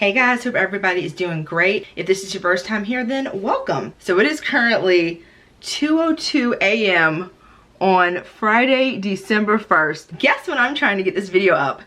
Hey guys, hope everybody is doing great. If this is your first time here, then welcome. So it is currently 2:02 a.m. on Friday, December 1st. Guess when I'm trying to get this video up?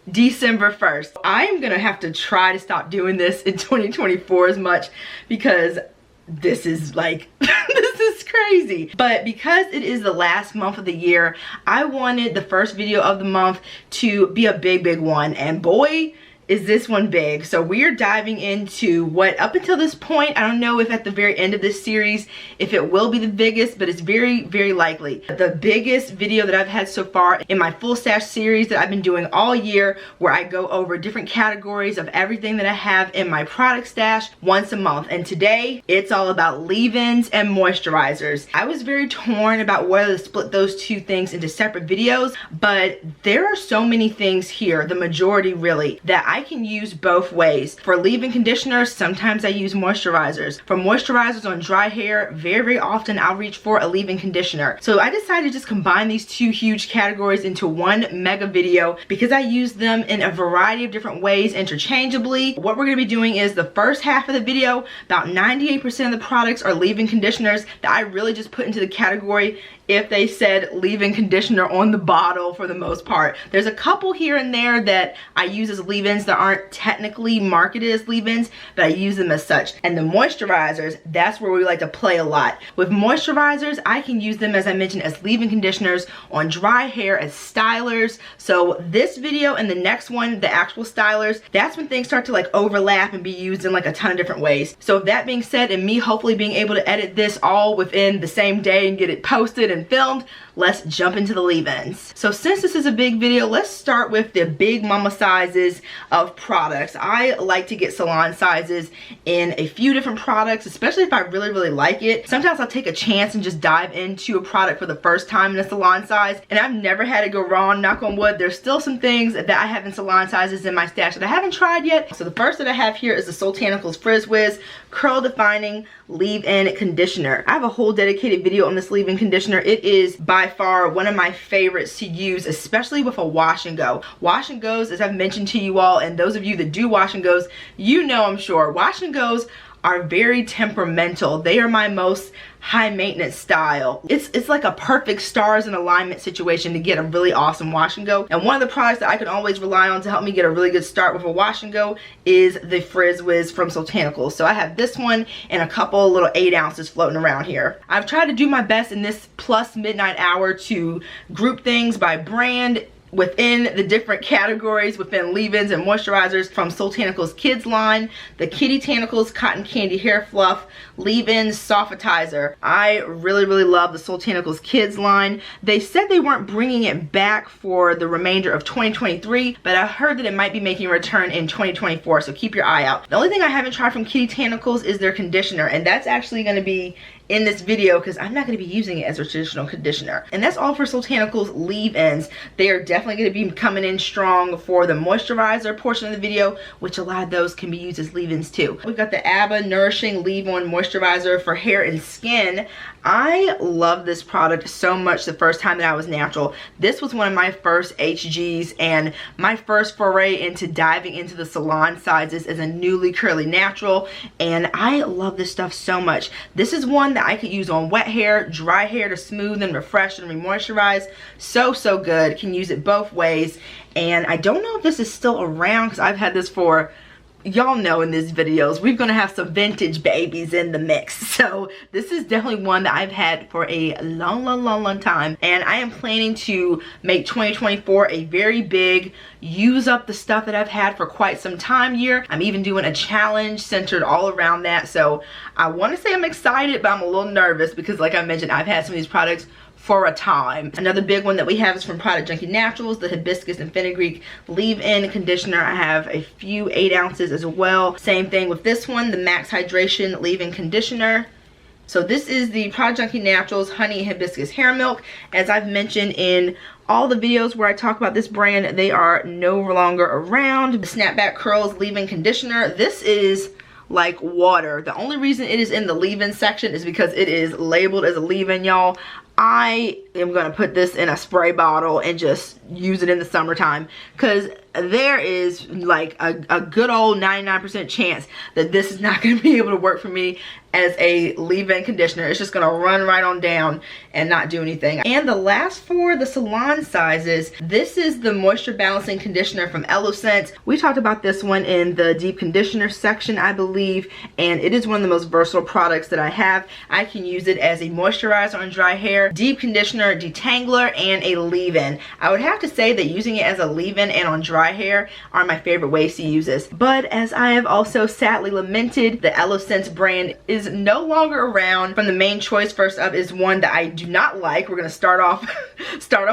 December 1st. I am gonna have to try to stop doing this in 2024 as much because this is like, this is crazy. But because it is the last month of the year, I wanted the first video of the month to be a big one, and boy, is this one big. So we are diving into what up until this point, I don't know if at the very end of this series if it will be the biggest, but it's very likely the biggest video that I've had so far in my full stash series that I've been doing all year, where I go over different categories of everything that I have in my product stash once a month. And today it's all about leave-ins and moisturizers. I was very torn about whether to split those two things into separate videos, but there are so many things here, the majority really, that I can use both ways. For leave-in conditioners, sometimes I use moisturizers. For moisturizers on dry hair, very often I'll reach for a leave-in conditioner. So I decided to just combine these two huge categories into one mega video because I use them in a variety of different ways interchangeably. What we're gonna be doing is the first half of the video, about 98% of the products are leave-in conditioners that I really just put into the category if they said leave-in conditioner on the bottle for the most part. There's a couple here and there that I use as leave-ins that aren't technically marketed as leave-ins, but I use them as such. And the moisturizers, that's where we like to play a lot. With moisturizers, I can use them, as I mentioned, as leave-in conditioners on dry hair, as stylers. So this video and the next one, the actual stylers, that's when things start to like overlap and be used in like a ton of different ways. So that being said, and me hopefully being able to edit this all within the same day and get it posted and filmed, let's jump into the leave-ins. So since this is a big video, let's start with the big mama sizes of products. I like to get salon sizes in a few different products, especially if I really like it. Sometimes I'll take a chance and just dive into a product for the first time in a salon size, and I've never had it go wrong, knock on wood. There's still some things that I have in salon sizes in my stash that I haven't tried yet. So the first that I have here is the Soultanicals Frizz Whiz Curl Defining Leave-In Conditioner. I have a whole dedicated video on this leave-in conditioner. It is by far one of my favorites to use, especially with a wash and go. Wash and goes, as I've mentioned to you all, and those of you that do wash and goes, you know, I'm sure, wash and goes are very temperamental. They are my most high maintenance style. It's like a perfect stars in alignment situation to get a really awesome wash and go. And one of the products that I can always rely on to help me get a really good start with a wash and go is the Frizz Whiz from Soultanicals. So I have this one and a couple little 8 ounces floating around here. I've tried to do my best in this plus midnight hour to group things by brand within the different categories within leave-ins and moisturizers from Soultanicals Kids line, the Kitty Tanicals Cotton Candy Hair Fluff Leave-In Softitizer. I really love the Soultanicals Kids line. They said they weren't bringing it back for the remainder of 2023, but I heard that it might be making a return in 2024, so keep your eye out. The only thing I haven't tried from Kitty Tanicals is their conditioner, and that's actually going to be in this video because I'm not going to be using it as a traditional conditioner. And that's all for Soultanicals leave-ins. They are definitely going to be coming in strong for the moisturizer portion of the video, which a lot of those can be used as leave-ins too. We've got the ABBA Nourishing Leave-On Moisturizer for hair and skin. I love this product so much the first time that I was natural. This was one of my first HGs and my first foray into diving into the salon sizes as a newly curly natural, and I love this stuff so much. This is one that I could use on wet hair, dry hair to smooth and refresh and re-moisturize. So good. Can use it both ways. And I don't know if this is still around because I've had this for, y'all know in these videos, we're gonna have some vintage babies in the mix. So this is definitely one that I've had for a long time. And I am planning to make 2024 a very big use up the stuff that I've had for quite some time year. I'm even doing a challenge centered all around that. So I wanna say I'm excited, but I'm a little nervous because like I mentioned, I've had some of these products for a time. Another big one that we have is from Product Junkie Naturals, the Hibiscus and Fenugreek Leave-In Conditioner. I have a few 8 ounces as well. Same thing with this one, the Max Hydration Leave-In Conditioner. So this is the Product Junkie Naturals Honey Hibiscus Hair Milk. As I've mentioned in all the videos where I talk about this brand, they are no longer around. The Snapback Curls Leave-In Conditioner. This is like water. The only reason it is in the leave-in section is because it is labeled as a leave-in, y'all. I am going to put this in a spray bottle and just use it in the summertime, because there is like a good old 99% chance that this is not going to be able to work for me as a leave-in conditioner. It's just going to run right on down and not do anything. And the last for the salon sizes, this is the moisture balancing conditioner from Elosense. We talked about this one in the deep conditioner section, I believe, and it is one of the most versatile products that I have. I can use it as a moisturizer on dry hair, deep conditioner, detangler, and a leave-in. I would have to say that using it as a leave-in and on dry hair are my favorite ways to use this. But as I have also sadly lamented, the Elosense brand is no longer around. From the main choice, first up is one that I do not like. We're gonna start off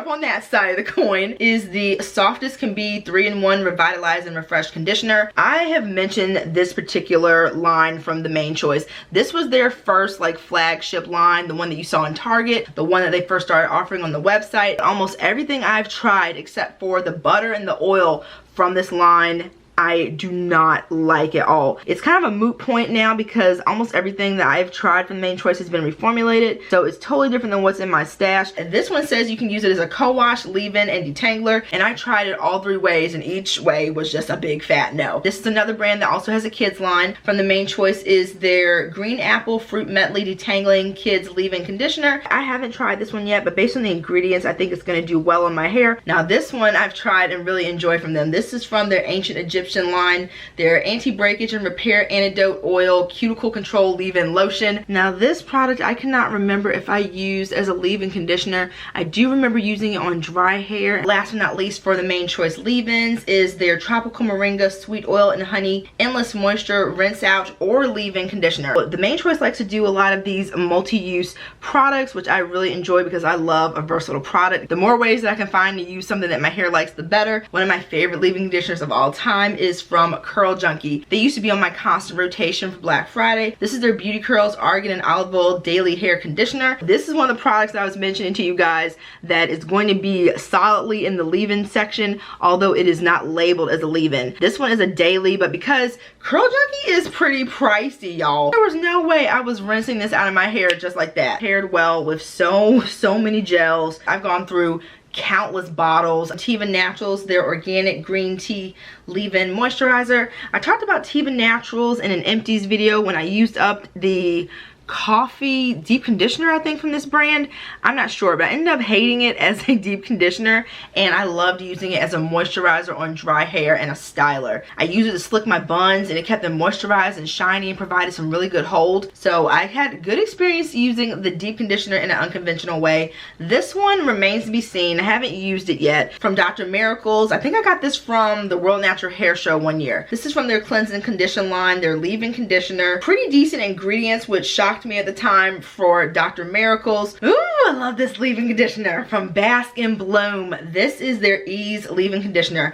on that side of the coin. Is the Softest Can Be 3-in-1 Revitalize and Refresh Conditioner. I have mentioned this particular line from the main choice. This was their first like flagship line, the one that you saw in Target, the one that they first started offering on the website. Almost everything I've tried except for the butter and the oil from this line, I do not like at all. It's kind of a moot point now because almost everything that I've tried from Main Choice has been reformulated, so it's totally different than what's in my stash. And this one says you can use it as a co-wash, leave-in, and detangler, and I tried it all 3 ways, and each way was just a big fat no. This is another brand that also has a kids line. From the Main Choice is their Green Apple Fruit Medley Detangling Kids Leave-In Conditioner. I haven't tried this one yet, but based on the ingredients, I think it's going to do well on my hair. Now this one I've tried and really enjoyed from them. This is from their Ancient Egyptian line, their anti-breakage and repair antidote oil cuticle control leave-in lotion. Now this product I cannot remember if I used as a leave-in conditioner. I do remember using it on dry hair. Last but not least, for the Main Choice leave-ins is their Tropical Moringa Sweet Oil and Honey Endless Moisture Rinse Out or Leave-In Conditioner. The Main Choice likes to do a lot of these multi-use products, which I really enjoy because I love a versatile product. The more ways that I can find to use something that my hair likes, the better. One of my favorite leave-in conditioners of all time is from Curl Junkie. They used to be on my constant rotation for Black Friday. This is their Beauty Curls Argan and Olive Oil Daily Hair Conditioner. This is one of the products that I was mentioning to you guys that is going to be solidly in the leave-in section, although it is not labeled as a leave-in. This one is a daily, but because Curl Junkie is pretty pricey, y'all, there was no way I was rinsing this out of my hair just like that. Paired well with so many gels. I've gone through countless bottles. Tiva Naturals, their organic green tea leave-in moisturizer. I talked about Tiva Naturals in an empties video when I used up the coffee deep conditioner, I think, from this brand. I'm not sure, but I ended up hating it as a deep conditioner, and I loved using it as a moisturizer on dry hair and a styler. I used it to slick my buns, and it kept them moisturized and shiny and provided some really good hold. So I had good experience using the deep conditioner in an unconventional way. This one remains to be seen. I haven't used it yet. From Dr. Miracles, I think I got this from the World Natural Hair Show one year. This is from their Cleanse and Condition line, their leave-in conditioner. Pretty decent ingredients, which shocked me at the time for Dr. Miracles. Ooh, I love this leave-in conditioner from Bask and Bloom. This is their Ease leave-in conditioner.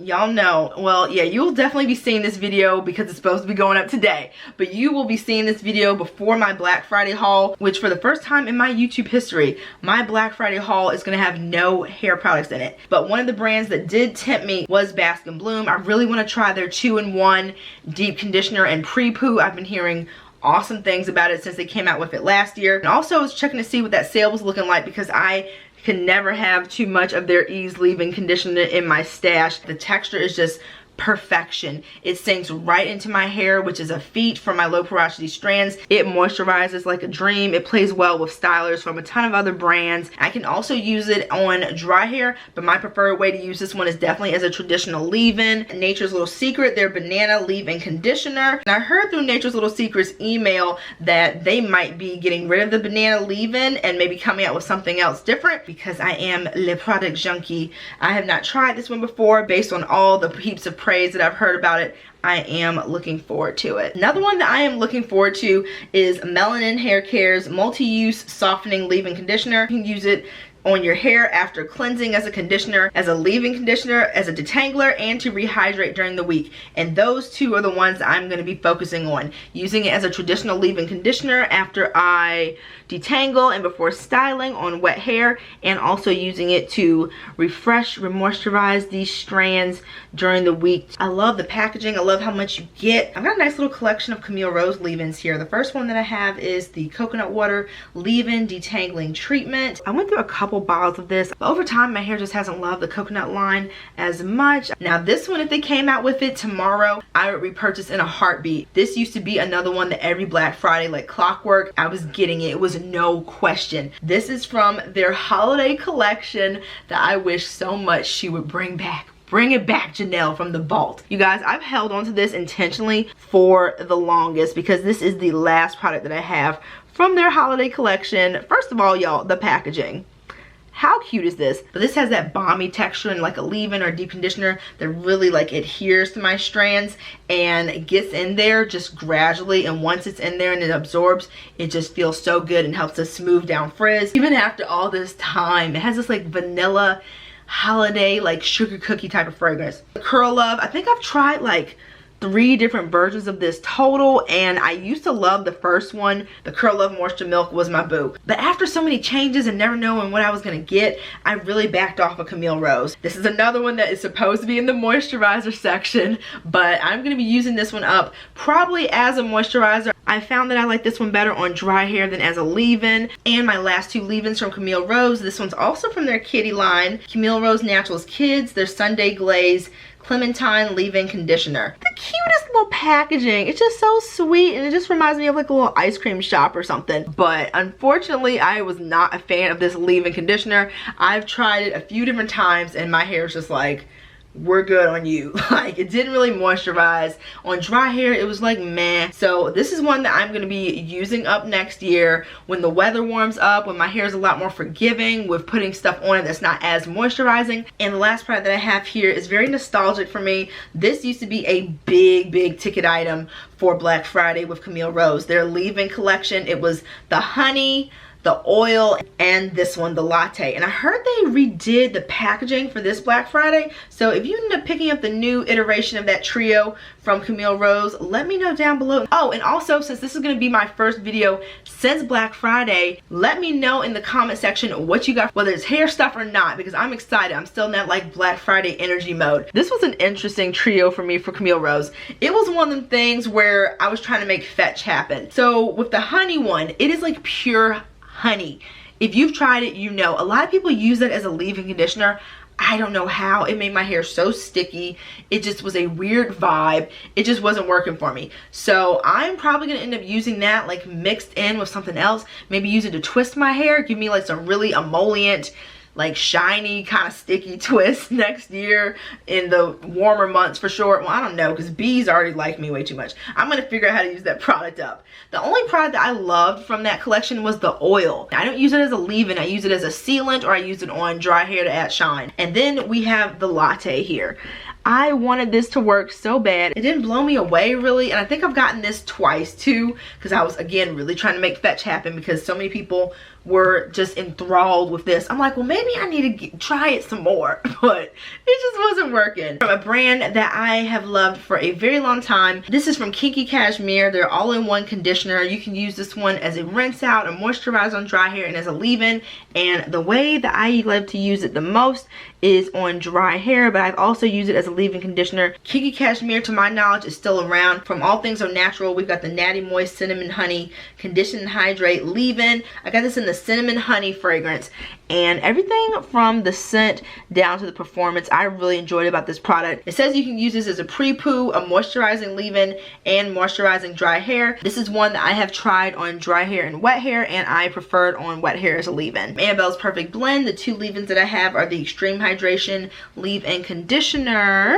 Y'all know, well, yeah, you'll definitely be seeing this video because it's supposed to be going up today, but you will be seeing this video before my Black Friday haul, which for the first time in my YouTube history, my Black Friday haul is going to have no hair products in it. But one of the brands that did tempt me was Bask and Bloom. I really want to try their 2-in-1 deep conditioner and pre-poo. I've been hearing awesome things about it since they came out with it last year. And also I was checking to see what that sale was looking like because I can never have too much of their Ease leave-in conditioner in my stash. The texture is just perfection. It sinks right into my hair, which is a feat for my low porosity strands. It moisturizes like a dream. It plays well with stylers from a ton of other brands. I can also use it on dry hair, but my preferred way to use this one is definitely as a traditional leave-in. Nature's Little Secret, their banana leave-in conditioner. And I heard through Nature's Little Secret's email that they might be getting rid of the banana leave-in and maybe coming out with something else different because I am le product junkie. I have not tried this one before. Based on all the heaps of praise that I've heard about it, I am looking forward to it. Another one that I am looking forward to is Melanin Hair Care's multi-use softening leave-in conditioner. You can use it on your hair after cleansing as a conditioner, as a leave-in conditioner, as a detangler, and to rehydrate during the week. And those two are the ones that I'm going to be focusing on. Using it as a traditional leave-in conditioner after I detangle and before styling on wet hair, and also using it to refresh, remoisturize these strands during the week. I love the packaging. I love how much you get. I've got a nice little collection of Camille Rose leave-ins here. The first one that I have is the coconut water leave-in detangling treatment. I went through a couple bottles of this, but over time my hair just hasn't loved the coconut line as much. Now this one, if they came out with it tomorrow, I would repurchase in a heartbeat. This used to be another one that every Black Friday, like clockwork, I was getting it. It was no question. This is from their holiday collection that I wish so much she would bring back. Bring it back, Janelle, from the vault. You guys, I've held on to this intentionally for the longest because this is the last product that I have from their holiday collection. First of all, y'all, the packaging. How cute is this? But this has that balmy texture and like a leave-in or deep conditioner that really like adheres to my strands and gets in there just gradually, and once it's in there and it absorbs, it just feels so good and helps to smooth down frizz. Even after all this time, it has this like vanilla holiday like sugar cookie type of fragrance. Curl Love, I think I've tried like 3 different versions of this total, and I used to love the first one. The Curl Love Moisture Milk was my boo. But after so many changes and never knowing what I was gonna get, I really backed off of Camille Rose. This is another one that is supposed to be in the moisturizer section, but I'm gonna be using this one up probably as a moisturizer. I found that I like this one better on dry hair than as a leave-in. And my last 2 leave-ins from Camille Rose, this one's also from their kitty line, Camille Rose Naturals Kids, their Sunday Glaze Clementine leave-in conditioner. The cutest little packaging. It's just so sweet, and it just reminds me of like a little ice cream shop or something. But unfortunately, I was not a fan of this leave-in conditioner. I've tried it a few different times and my hair is just like, we're good on you. Like, it didn't really moisturize. On dry hair, it was like meh. So this is one that I'm going to be using up next year when the weather warms up, when my hair is a lot more forgiving with putting stuff on it that's not as moisturizing. And the last product that I have here is very nostalgic for me. This used to be a big ticket item for Black Friday with Camille Rose. Their leave-in collection, it was the honey, the oil, and this one, the latte. And I heard they redid the packaging for this Black Friday. So if you end up picking up the new iteration of that trio from Camille Rose, let me know down below. Oh, and also, since this is going to be my first video since Black Friday, let me know in the comment section what you got, whether it's hair stuff or not, because I'm excited. I'm still in that like Black Friday energy mode. This was an interesting trio for me for Camille Rose. It was one of them things where I was trying to make fetch happen. So with the honey one, it is like pure honey. If you've tried it, you know. A lot of people use it as a leave-in conditioner. I don't know how. It made my hair so sticky. It just was a weird vibe. It just wasn't working for me. So I'm probably going to end up using that like mixed in with something else. Maybe use it to twist my hair. Give me like some really emollient, like shiny kind of sticky twist next year in the warmer months for sure. Well, I don't know, because bees already like me way too much. I'm going to figure out how to use that product up. The only product that I loved from that collection was the oil. I don't use it as a leave-in. I use it as a sealant, or I use it on dry hair to add shine. And then we have the latte here. I wanted this to work so bad. It didn't blow me away really, and I think I've gotten this twice too, because I was again really trying to make fetch happen because so many people were just enthralled with this. I'm like, well, maybe I need to try it some more, but it just wasn't working. From a brand that I have loved for a very long time. This is from Kinky Cashmere, their all-in-one conditioner. You can use this one as a rinse out, a moisturize on dry hair, and as a leave-in. And the way that I love to use it the most is on dry hair, but I've also used it as a leave-in conditioner. Kinky Cashmere, to my knowledge, is still around. From All Things Are Natural, we've got the Natty Moist Cinnamon Honey Condition and Hydrate Leave-In. I got this in the cinnamon honey fragrance, and everything from the scent down to the performance I really enjoyed about this product. It says you can use this as a pre-poo, a moisturizing leave-in, and moisturizing dry hair. This is one that I have tried on dry hair and wet hair, and I preferred on wet hair as a leave-in. Annabelle's Perfect Blend, the 2 leave-ins that I have are the Extreme Hydration Leave-In Conditioner.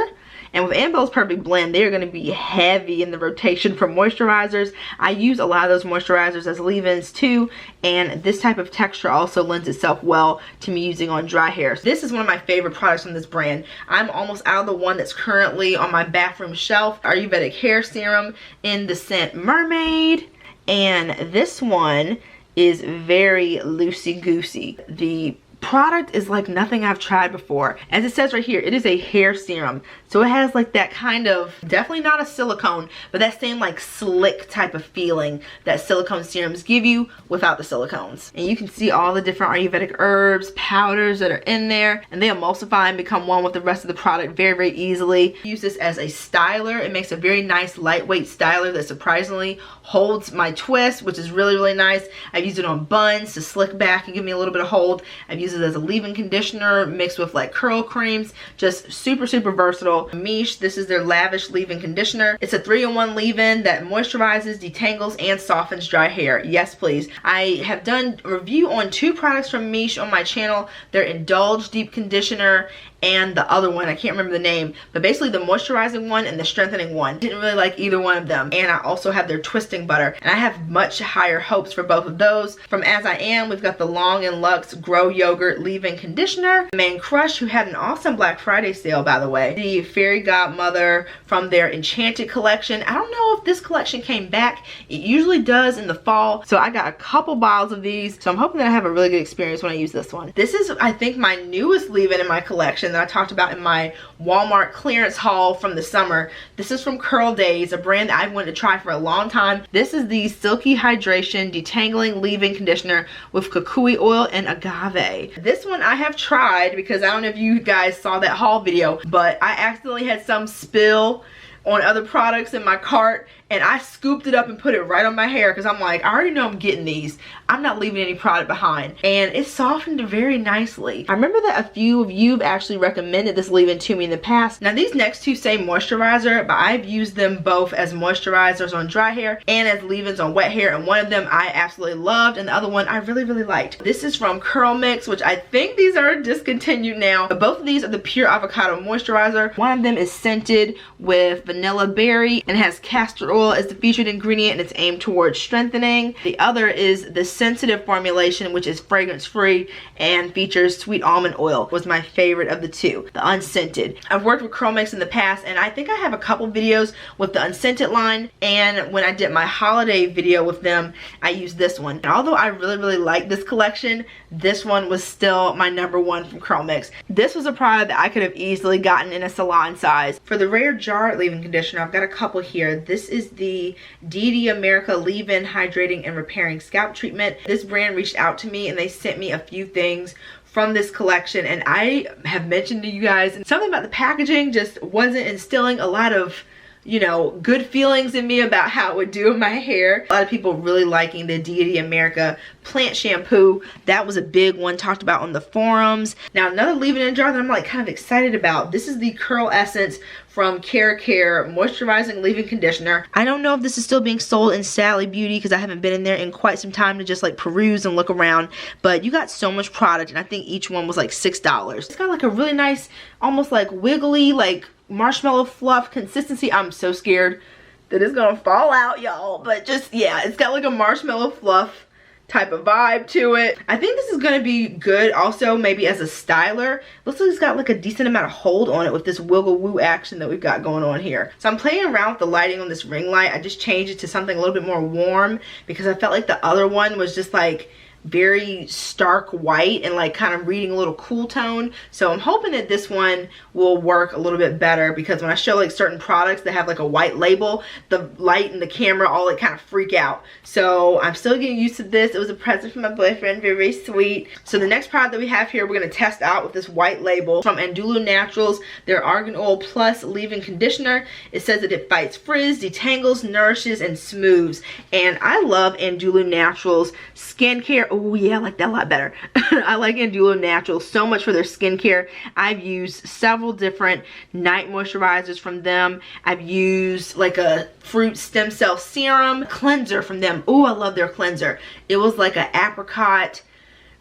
And with Annabelle's Perfect Blend, they're going to be heavy in the rotation for moisturizers. I use a lot of those moisturizers as leave-ins too, and this type of texture also lends itself well to me using on dry hair. So this is one of my favorite products from this brand. I'm almost out of the one that's currently on my bathroom shelf, Ayurvedic Hair Serum in the scent Mermaid. And this one is very loosey-goosey. The product is like nothing I've tried before. As it says right here, it is a hair serum. So it has like that kind of, definitely not a silicone, but that same like slick type of feeling that silicone serums give you without the silicones. And you can see all the different Ayurvedic herbs, powders that are in there, and they emulsify and become one with the rest of the product very, very easily. Use this as a styler. It makes a very nice lightweight styler that surprisingly holds my twist, which is really, really nice. I've used it on buns to slick back and give me a little bit of hold. I've used it as a leave-in conditioner mixed with like curl creams. Just super, super versatile. Mish, this is their lavish leave-in conditioner. It's a 3-in-1 leave-in that moisturizes, detangles, and softens dry hair. Yes, please. I have done a review on 2 products from Mish on my channel. Their Indulge Deep Conditioner and the other one, I can't remember the name, but basically the moisturizing one and the strengthening one. Didn't really like either one of them. And I also have their twisting butter, and I have much higher hopes for both of those. From As I Am, we've got the Long and Luxe Grow Yogurt Leave-In Conditioner. Man Crush, who had an awesome Black Friday sale, by the way. The Fairy Godmother from their Enchanted collection. I don't know if this collection came back. It usually does in the fall. So I got a couple bottles of these. So I'm hoping that I have a really good experience when I use this one. This is, I think, my newest leave-in in my collection that I talked about in my Walmart clearance haul from the summer. This is from Curl Days, a brand that I've wanted to try for a long time. This is the Silky Hydration Detangling Leave-In Conditioner with kukui oil and agave. This one I have tried because I don't know if you guys saw that haul video, but I accidentally had some spill on other products in my cart, and I scooped it up and put it right on my hair because I'm like, I already know I'm getting these. I'm not leaving any product behind. And it softened very nicely. I remember that a few of you have actually recommended this leave-in to me in the past. Now these next 2 say moisturizer, but I've used them both as moisturizers on dry hair and as leave-ins on wet hair, and one of them I absolutely loved and the other one I really, really liked. This is from Curl Mix, which I think these are discontinued now, but both of these are the Pure Avocado Moisturizer. One of them is scented with vanilla berry and has castor oil as the featured ingredient, and it's aimed towards strengthening. The other is the sensitive formulation, which is fragrance free and features sweet almond oil. Was my favorite of the 2, the unscented. I've worked with Curl Mix in the past, and I think I have a couple videos with the unscented line, and when I did my holiday video with them, I used this one. And although I really, really like this collection, this one was still my #1 from Curl Mix. This was a product that I could have easily gotten in a salon size. For the Rare Jar leave-in conditioner, I've got a couple here. This is the DD America Leave-In Hydrating and Repairing Scalp Treatment. This brand reached out to me and they sent me a few things from this collection, and I have mentioned to you guys something about the packaging just wasn't instilling a lot of, you know, good feelings in me about how it would do in my hair. A lot of people really liking the Deity America plant shampoo. That was a big one talked about on the forums. Now another leave-in in jar that I'm like kind of excited about. This is the Curl Essence from Care Moisturizing Leave-In Conditioner. I don't know if this is still being sold in Sally Beauty because I haven't been in there in quite some time to just like peruse and look around, but you got so much product, and I think each one was like $6. It's got like a really nice, almost like wiggly, like marshmallow fluff consistency. I'm so scared that it's gonna fall out, y'all, but just, yeah, it's got like a marshmallow fluff type of vibe to it. I think this is gonna be good also maybe as a styler. Looks like it's got like a decent amount of hold on it with this wiggle woo action that we've got going on here. So I'm playing around with the lighting on this ring light. I just changed it to something a little bit more warm because I felt like the other one was just like very stark white and like kind of reading a little cool tone. So I'm hoping that this one will work a little bit better because when I show like certain products that have like a white label, the light and the camera all like kind of freak out. So I'm still getting used to this. It was a present from my boyfriend, very, very sweet. So the next product that we have here, we're going to test out with this white label from Andulu Naturals, their Argan Oil Plus Leave-In Conditioner. It says that it fights frizz, detangles, nourishes, and smooths. And I love Andulu Naturals skincare. Oh yeah, I like that a lot better. I like Andulu Naturals so much for their skincare. I've used several different night moisturizers from them. I've used like a fruit stem cell serum cleanser from them. Oh, I love their cleanser. It was like an apricot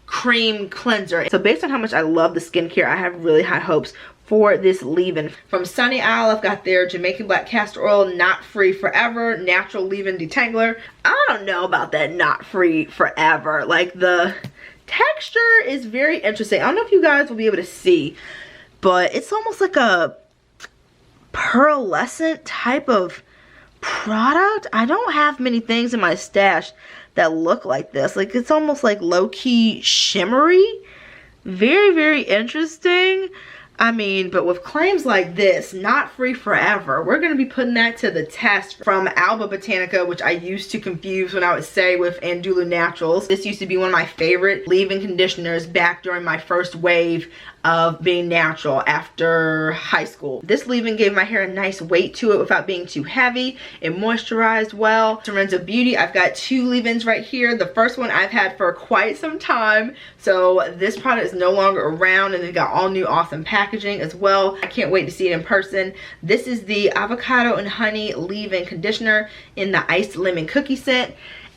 cream cleanser. So based on how much I love the skincare, I have really high hopes for this leave-in. From Sunny Isle, I've got their Jamaican Black Castor Oil Knot Free Forever Natural Leave-In Detangler. I don't know about that Knot Free Forever. Like, the texture is very interesting. I don't know if you guys will be able to see, but it's almost like a pearlescent type of product. I don't have many things in my stash that look like this. Like, it's almost like low-key shimmery. Very, very interesting. I mean, but with claims like this, not free forever, we're going to be putting that to the test. From Alba Botanica, which I used to confuse when I would say with Andulu Naturals. This used to be one of my favorite leave-in conditioners back during my first wave of being natural after high school. This leave-in gave my hair a nice weight to it without being too heavy. It moisturized well. Lorenzo Beauty, I've got 2 leave-ins right here. The first one I've had for quite some time, so this product is no longer around, and it got all new awesome packaging as well. I can't wait to see it in person. This is the Avocado and Honey leave-in conditioner in the iced lemon cookie scent.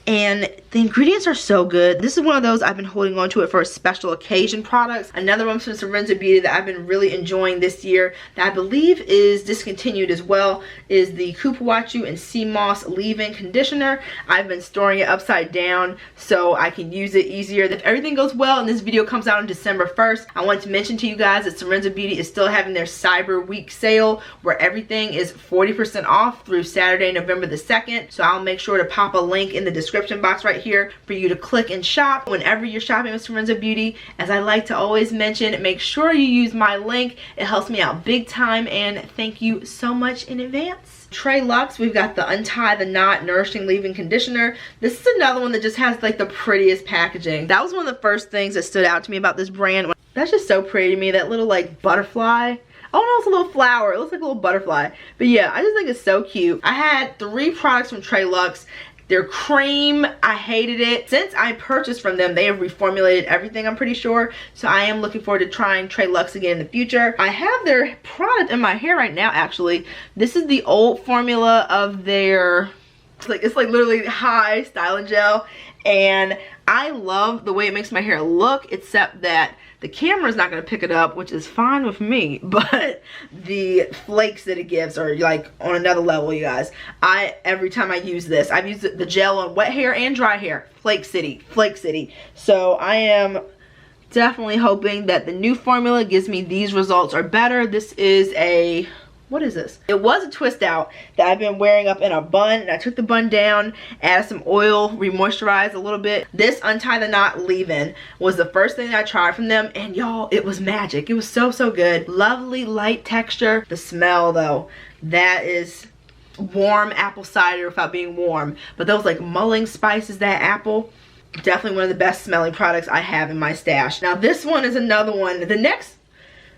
And the ingredients are so good. This is one of those I've been holding on to it for a special occasion products. Another one from Lorenzo Beauty that I've been really enjoying this year that I believe is discontinued as well is the Kupawachu and Sea Moss leave-in conditioner. I've been storing it upside down so I can use it easier. If everything goes well and this video comes out on December 1st, I want to mention to you guys that Lorenzo Beauty is still having their Cyber Week sale where everything is 40% off through Saturday, November the 2nd. So I'll make sure to pop a link in the description box right here for you to click and shop whenever you're shopping with Lorenzo Beauty. As I like to always mention, make sure you use my link. It helps me out big time, and thank you so much in advance. Trey Luxe, we've got the Untie the Knot Nourishing Leave-In Conditioner. This is another one that just has like the prettiest packaging. That was one of the first things that stood out to me about this brand. That's just so pretty to me, that little like butterfly. Oh no, it's a little flower. It looks like a little butterfly. But yeah, I just think it's so cute. I had 3 products from Trey Luxe. Their cream, I hated it. Since I purchased from them, they have reformulated everything, I'm pretty sure. So I am looking forward to trying Trey Luxe again in the future. I have their product in my hair right now, actually. This is the old formula of their, it's like literally high styling gel. And I love the way it makes my hair look, except that the camera is not going to pick it up, which is fine with me, but the flakes that it gives are like on another level, you guys. Every time I use this, I've used the gel on wet hair and dry hair. Flake City, Flake City. So I am definitely hoping that the new formula gives me these results or better. This is a, what is this? It was a twist out that I've been wearing up in a bun, and I took the bun down, added some oil, re-moisturized a little bit. This Untie the Knot leave-in was the first thing I tried from them, and y'all, it was magic. It was so, so good. Lovely light texture. The smell though, that is warm apple cider without being warm. But those like mulling spices, that apple, definitely one of the best smelling products I have in my stash. Now this one is another one. The next,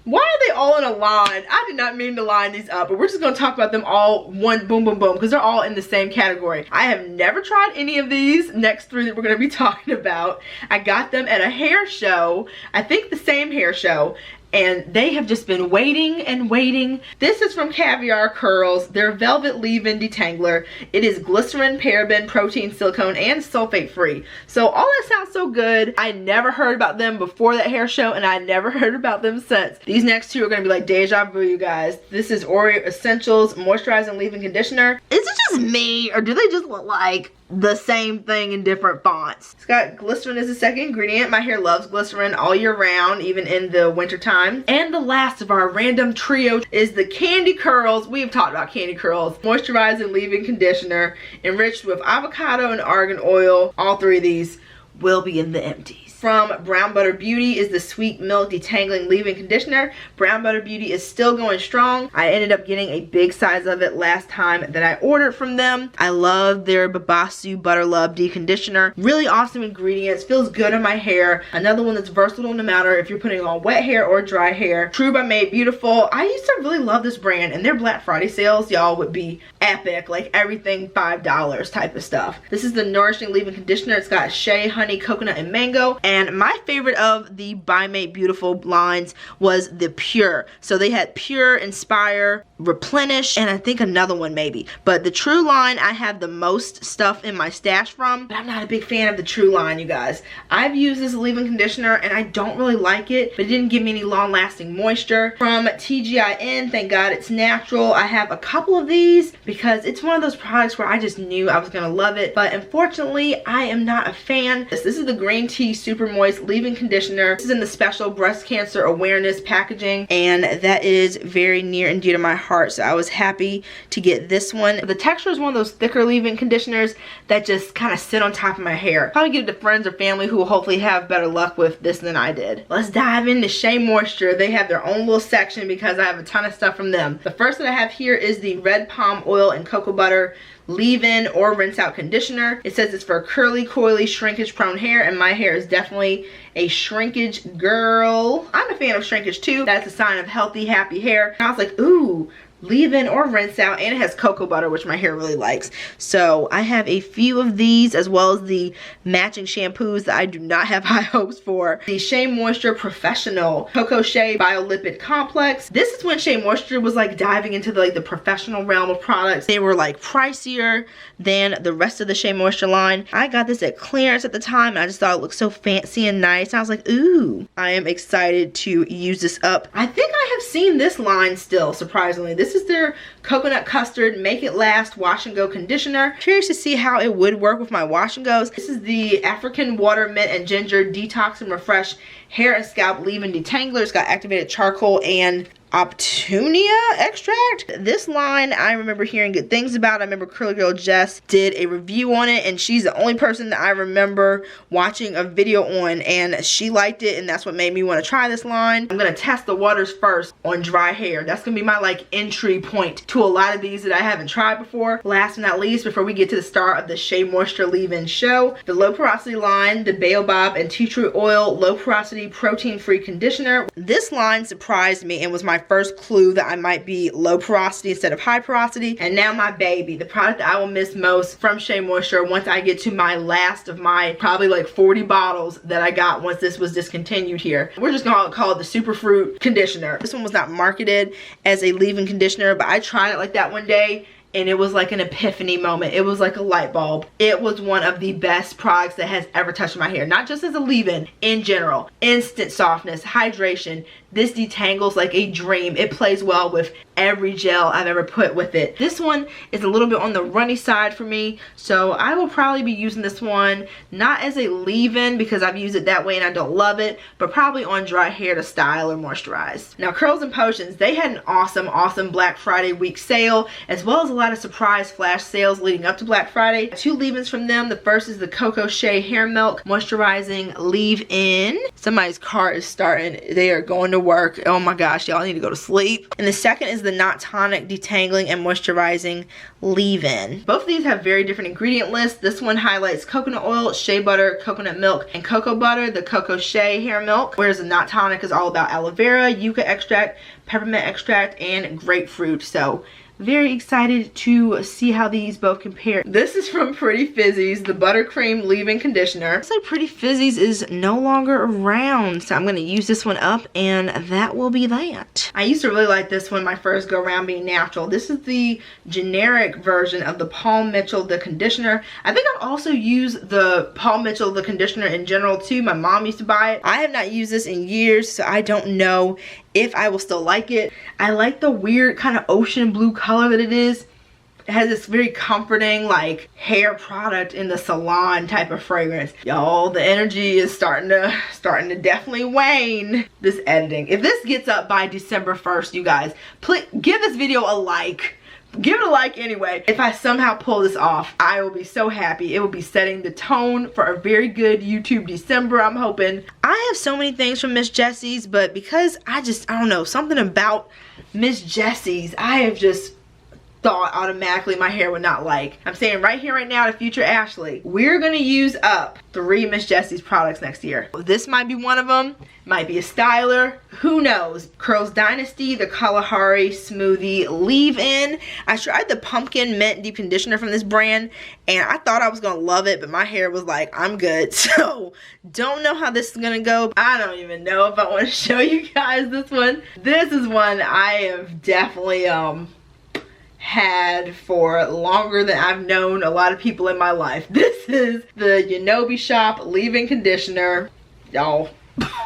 why are they all in a line? I did not mean to line these up, but we're just going to talk about them all one boom boom boom because they're all in the same category. I have never tried any of these next 3 that we're going to be talking about. I got them at a hair show, I think the same hair show, and they have just been waiting and waiting. This is from Caviar Curls, their Velvet Leave-In Detangler. It is glycerin, paraben, protein, silicone, and sulfate free. So all that sounds so good. I never heard about them before that hair show, and I never heard about them since. These next 2 are going to be like deja vu, you guys. This is Oreo Essentials Moisturizing Leave-In Conditioner. Is it just me, or do they just look like the same thing in different fonts? It's got glycerin as a second ingredient. My hair loves glycerin all year round, even in the winter time. And the last of our random trio is the Candy Curls. We've talked about Candy Curls Moisturizing Leave-In Conditioner enriched with avocado and argan oil. All 3 of these will be in the empties. From Brown Butter Beauty is the Sweet Milk Detangling Leave-In Conditioner. Brown Butter Beauty is still going strong. I ended up getting a big size of it last time that I ordered from them. I love their Babasu Butter Love Deconditioner. Really awesome ingredients. Feels good on my hair. Another one that's versatile no matter if you're putting on wet hair or dry hair. True by Made Beautiful. I used to really love this brand, and their Black Friday sales, y'all, would be epic. Like everything $5 type of stuff. This is the Nourishing Leave-In Conditioner. It's got shea, honey, coconut, and mango. And my favorite of the By Made Beautiful lines was the Pure. So they had Pure, Inspire, Replenish, and I think another one maybe. But the True line, I have the most stuff in my stash from. But I'm not a big fan of the True line, you guys. I've used this leave-in conditioner and I don't really like it, but it didn't give me any long-lasting moisture. From TGIN, thank God it's natural. I have a couple of these because it's one of those products where I just knew I was gonna love it. But unfortunately, I am not a fan. This is the Green Tea Super Moist Leave-In Conditioner. This is in the special breast cancer awareness packaging, and that is very near and dear to my heart, so I was happy to get this one. The texture is one of those thicker leave-in conditioners that just kind of sit on top of my hair. Probably give it to friends or family who will hopefully have better luck with this than I did. Let's dive into Shea Moisture. They have their own little section because I have a ton of stuff from them. The first that I have here is the red palm oil and cocoa butter leave-in or rinse out conditioner. It says it's for curly, coily, shrinkage prone hair, and my hair is definitely a shrinkage girl. I'm a fan of shrinkage too. That's a sign of healthy, happy hair. And I was like, ooh, leave-in or rinse out, and it has cocoa butter, which my hair really likes. So I have a few of these, as well as the matching shampoos that I do not have high hopes for. The Shea Moisture Professional Cocoa Shea Biolipid Complex. This is when Shea Moisture was like diving into the professional realm of products. They were like pricier than the rest of the Shea Moisture line. I got this at clearance at the time, and I just thought it looked so fancy and nice. I was like, ooh, I am excited to use this up. I think I have seen this line still, surprisingly. This is their Coconut Custard Make It Last Wash and Go Conditioner. Curious to see how it would work with my wash and goes. This is the African Water Mint and Ginger Detox and Refresh Hair and Scalp Leave-In Detangler. It's got activated charcoal and Optunia extract. This line I remember hearing good things about. I remember Curly Girl Jess did a review on it, and she's the only person that I remember watching a video on, and she liked it, and that's what made me want to try this line. I'm gonna test the waters first on dry hair. That's gonna be my like entry point to a lot of these that I haven't tried before. Last but not least, before we get to the start of the Shea Moisture leave-in show, the low porosity line, the Baobab and Tea Tree Oil low porosity protein free conditioner. This line surprised me and was my first clue that I might be low porosity instead of high porosity. And now my baby, the product that I will miss most from Shea Moisture once I get to my last of my probably like 40 bottles that I got once this was discontinued here. We're just gonna call it the Superfruit Conditioner. This one was not marketed as a leave-in conditioner, but I tried it like that one day, and it was like an epiphany moment. It was like a light bulb. It was one of the best products that has ever touched my hair. Not just as a leave-in, in general. Instant softness, hydration. This detangles like a dream. It plays well with every gel I've ever put with it. This one is a little bit on the runny side for me, so I will probably be using this one not as a leave-in because I've used it that way and I don't love it, but probably on dry hair to style or moisturize. Now, Curls and Potions, they had an awesome Black Friday week sale, as well as a lot of surprise flash sales leading up to Black Friday. Two leave-ins from them. The first is the Cocoa Shea Hair Milk Moisturizing Leave-In. Somebody's car is starting. They are going to work. Oh my gosh, y'all need to go to sleep. And the second is the Not Tonic Detangling and Moisturizing Leave-In. Both of these have very different ingredient lists. This one highlights coconut oil, shea butter, coconut milk, and cocoa butter, the Cocoa Shea Hair Milk, whereas the Not Tonic is all about aloe vera, yucca extract, peppermint extract, and grapefruit. So very excited to see how these both compare. This is from Pretty Fizzies, the Buttercream Leave-In Conditioner. Looks like Pretty Fizzies is no longer around, so I'm going to use this one up, and that will be that. I used to really like this one my first go around being natural. This is the generic version of the Paul Mitchell the conditioner. I think I've also used the Paul Mitchell the conditioner in general too. My mom used to buy it. I have not used this in years, so I don't know if I will still like it. I like the weird kind of ocean blue color that it is. It has this very comforting like hair product in the salon type of fragrance. Y'all, the energy is starting to definitely wane. This editing. If this gets up by December 1st, you guys, please give this video a like. Give it a like anyway. If I somehow pull this off, I will be so happy. It will be setting the tone for a very good YouTube December, I'm hoping. I have so many things from Miss Jessie's, but because I don't know, something about Miss Jessie's, I have just thought automatically my hair would not like. I'm saying right here, right now to future Ashley, we're gonna use up 3 Miss Jessie's products next year. This might be one of them, might be a styler, who knows. Curls Dynasty, the Kalahari Smoothie Leave-In. I tried the Pumpkin Mint Deep Conditioner from this brand, and I thought I was gonna love it, but my hair was like, I'm good. So don't know how this is gonna go. I don't even know if I want to show you guys this one. This is one I have definitely had for longer than I've known a lot of people in my life. This is the Yonobi Shop Leave-In Conditioner. Y'all,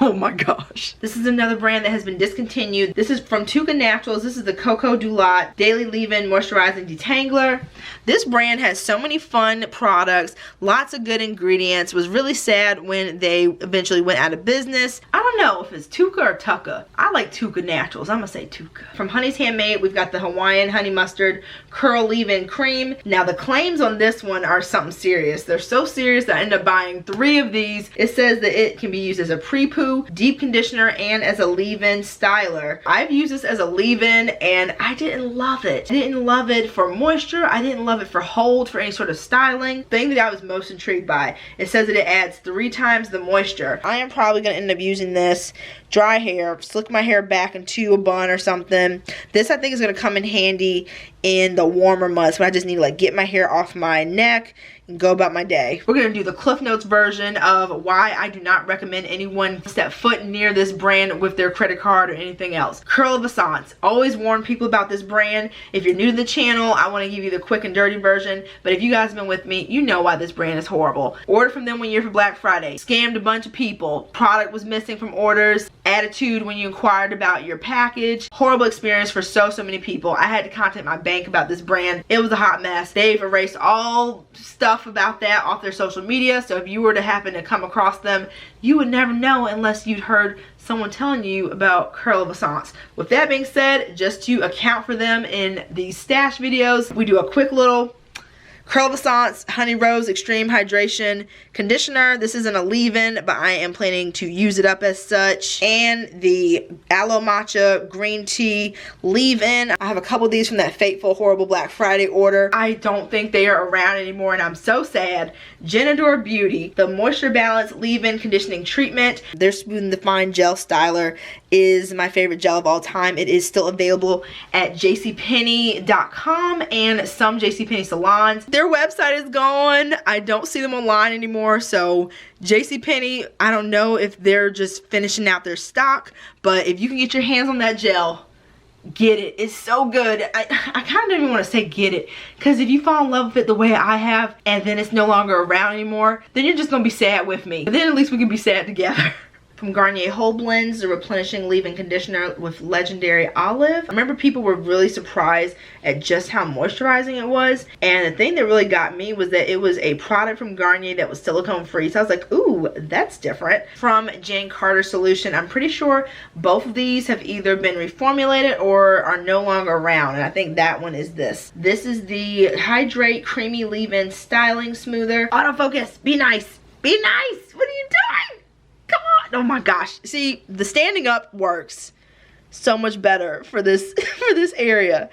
Oh my gosh. This is another brand that has been discontinued. This is from Tuca Naturals. This is the Coco Dulat Daily Leave-In Moisturizing Detangler. This brand has so many fun products, lots of good ingredients. Was really sad when they eventually went out of business. I don't know if it's Tuca or Tucka. I like Tuca Naturals. I'm gonna say Tuca. From Honey's Handmade, we've got the Hawaiian Honey Mustard Curl Leave-In Cream. Now the claims on this one are something serious. They're so serious that I ended up buying 3 of these. It says that it can be used as a pre-poo, deep conditioner, and as a leave-in styler. I've used this as a leave-in and I didn't love it. I didn't love it for moisture. I didn't love it for hold, for any sort of styling. Thing that I was most intrigued by, it says that it adds 3 times the moisture. I am probably gonna end up using this dry hair, slick my hair back into a bun or something. This I think is gonna come in handy in the warmer months when I just need to like get my hair off my neck and go about my day. We're gonna do the Cliff Notes version of why I do not recommend anyone step foot near this brand with their credit card or anything else. Curl of Essence. Always warn people about this brand. If you're new to the channel, I wanna give you the quick and dirty version, but if you guys have been with me, you know why this brand is horrible. Ordered from them one year for Black Friday. Scammed a bunch of people. Product was missing from orders. Attitude when you inquired about your package. Horrible experience for so many people. I had to contact my bank about this brand. It was a hot mess. They've erased all stuff about that off their social media, so if you were to happen to come across them, you would never know unless you'd heard someone telling you about Curl of Essence. With that being said, just to account for them in these stash videos, we do a quick little Curl of Essence Honey Rose Extreme Hydration Conditioner. This isn't a leave-in, but I am planning to use it up as such. And the Aloe Matcha Green Tea Leave-In. I have a couple of these from that fateful, horrible Black Friday order. I don't think they are around anymore, and I'm so sad. Genador Beauty, the Moisture Balance Leave-In Conditioning Treatment. Their Smooth and Defined Gel Styler is my favorite gel of all time. It is still available at jcpenney.com and some JCPenney salons. Their website is gone. I don't see them online anymore, so JCPenney, I don't know if they're just finishing out their stock, but if you can get your hands on that gel, get it. It's so good. I kind of don't even want to say get it, because if you fall in love with it the way I have and then it's no longer around anymore, then you're just going to be sad with me. But then at least we can be sad together. From Garnier Whole Blends, the replenishing leave-in conditioner with legendary olive. I remember people were really surprised at just how moisturizing it was, and the thing that really got me was that it was a product from Garnier that was silicone free, so I was like, ooh, that's different. From Jane Carter Solution, I'm pretty sure both of these have either been reformulated or are no longer around, and I think that one is this. This is the Hydrate Creamy Leave-In Styling Smoother. Autofocus, be nice, be nice, what are you doing? Come on. Oh my gosh. See, the standing up works so much better for this for this area.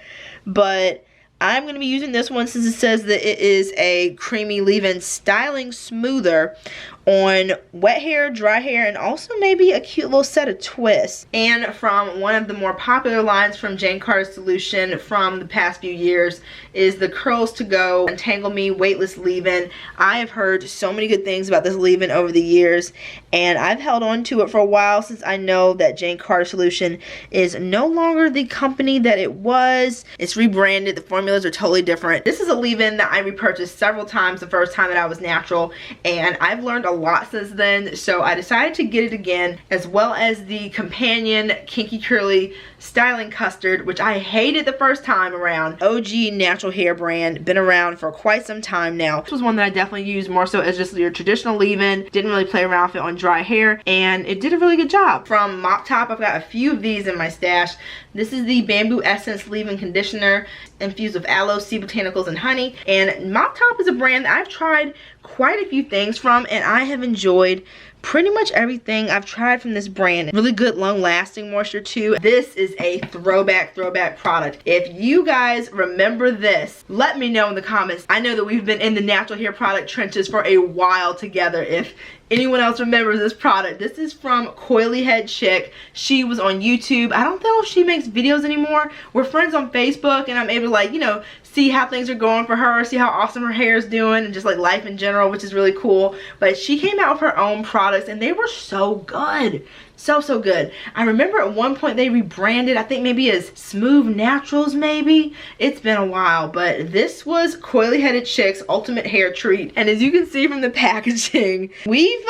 But I'm going to be using this one since it says that it is a creamy leave-in styling smoother on wet hair, dry hair, and also maybe a cute little set of twists. And from one of the more popular lines from Jane Carter Solution from the past few years is the Curls to Go Untangle Me Weightless Leave-In. I have heard so many good things about this leave-in over the years, and I've held on to it for a while since I know that Jane Carter Solution is no longer the company that it was. It's rebranded. The formulas are totally different. This is a leave-in that I repurchased several times the first time that I was natural, and I've learned a lot since then, so I decided to get it again, as well as the companion Kinky Curly Styling Custard, which I hated the first time around. OG natural hair brand, been around for quite some time now. This was one that I definitely used more so as just your traditional leave-in. Didn't really play around with it on dry hair, and it did a really good job. From Mop Top, I've got a few of these in my stash. This is the Bamboo Essence Leave-In Conditioner infused with aloe, sea botanicals, and honey. And Mop Top is a brand that I've tried quite a few things from, and I have enjoyed pretty much everything I've tried from this brand. Really good long-lasting moisture too. This is a throwback product. If you guys remember this, let me know in the comments. I know that we've been in the natural hair product trenches for a while together. If anyone else remembers this product, this is from Coily Head Chick. She was on YouTube. I don't know if she makes videos anymore. We're friends on Facebook, and I'm able to, like, you know, see how things are going for her, see how awesome her hair is doing, and just like life in general, which is really cool. But she came out with her own products, and they were so good. So good. I remember at one point they rebranded, I think maybe as Smooth Naturals maybe. It's been a while, but this was Coily Headed Chick's Ultimate Hair Treat. And as you can see from the packaging, we've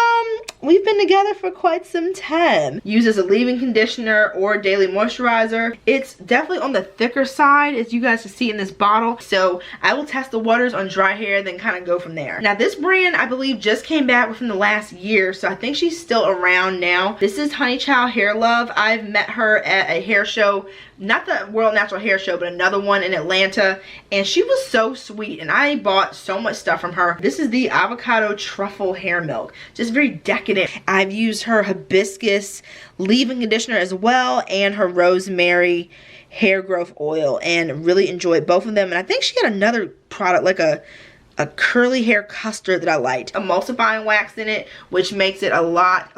we've been together for quite some time. Use as a leave-in conditioner or daily moisturizer. It's definitely on the thicker side, as you guys can see in this bottle. So I will test the waters on dry hair, then kind of go from there. Now this brand, I believe, just came back within the last year, so I think she's still around now. This is Honey Child Hair Love. I've met her at a hair show, not the World Natural Hair Show, but another one in Atlanta, and she was so sweet, and I bought so much stuff from her. This is the avocado truffle hair milk, just very decadent. I've used her hibiscus leave-in conditioner as well, and her rosemary hair growth oil, and really enjoyed both of them. And I think she had another product, like a curly hair custard, that I liked. Emulsifying wax in it, which makes it a lot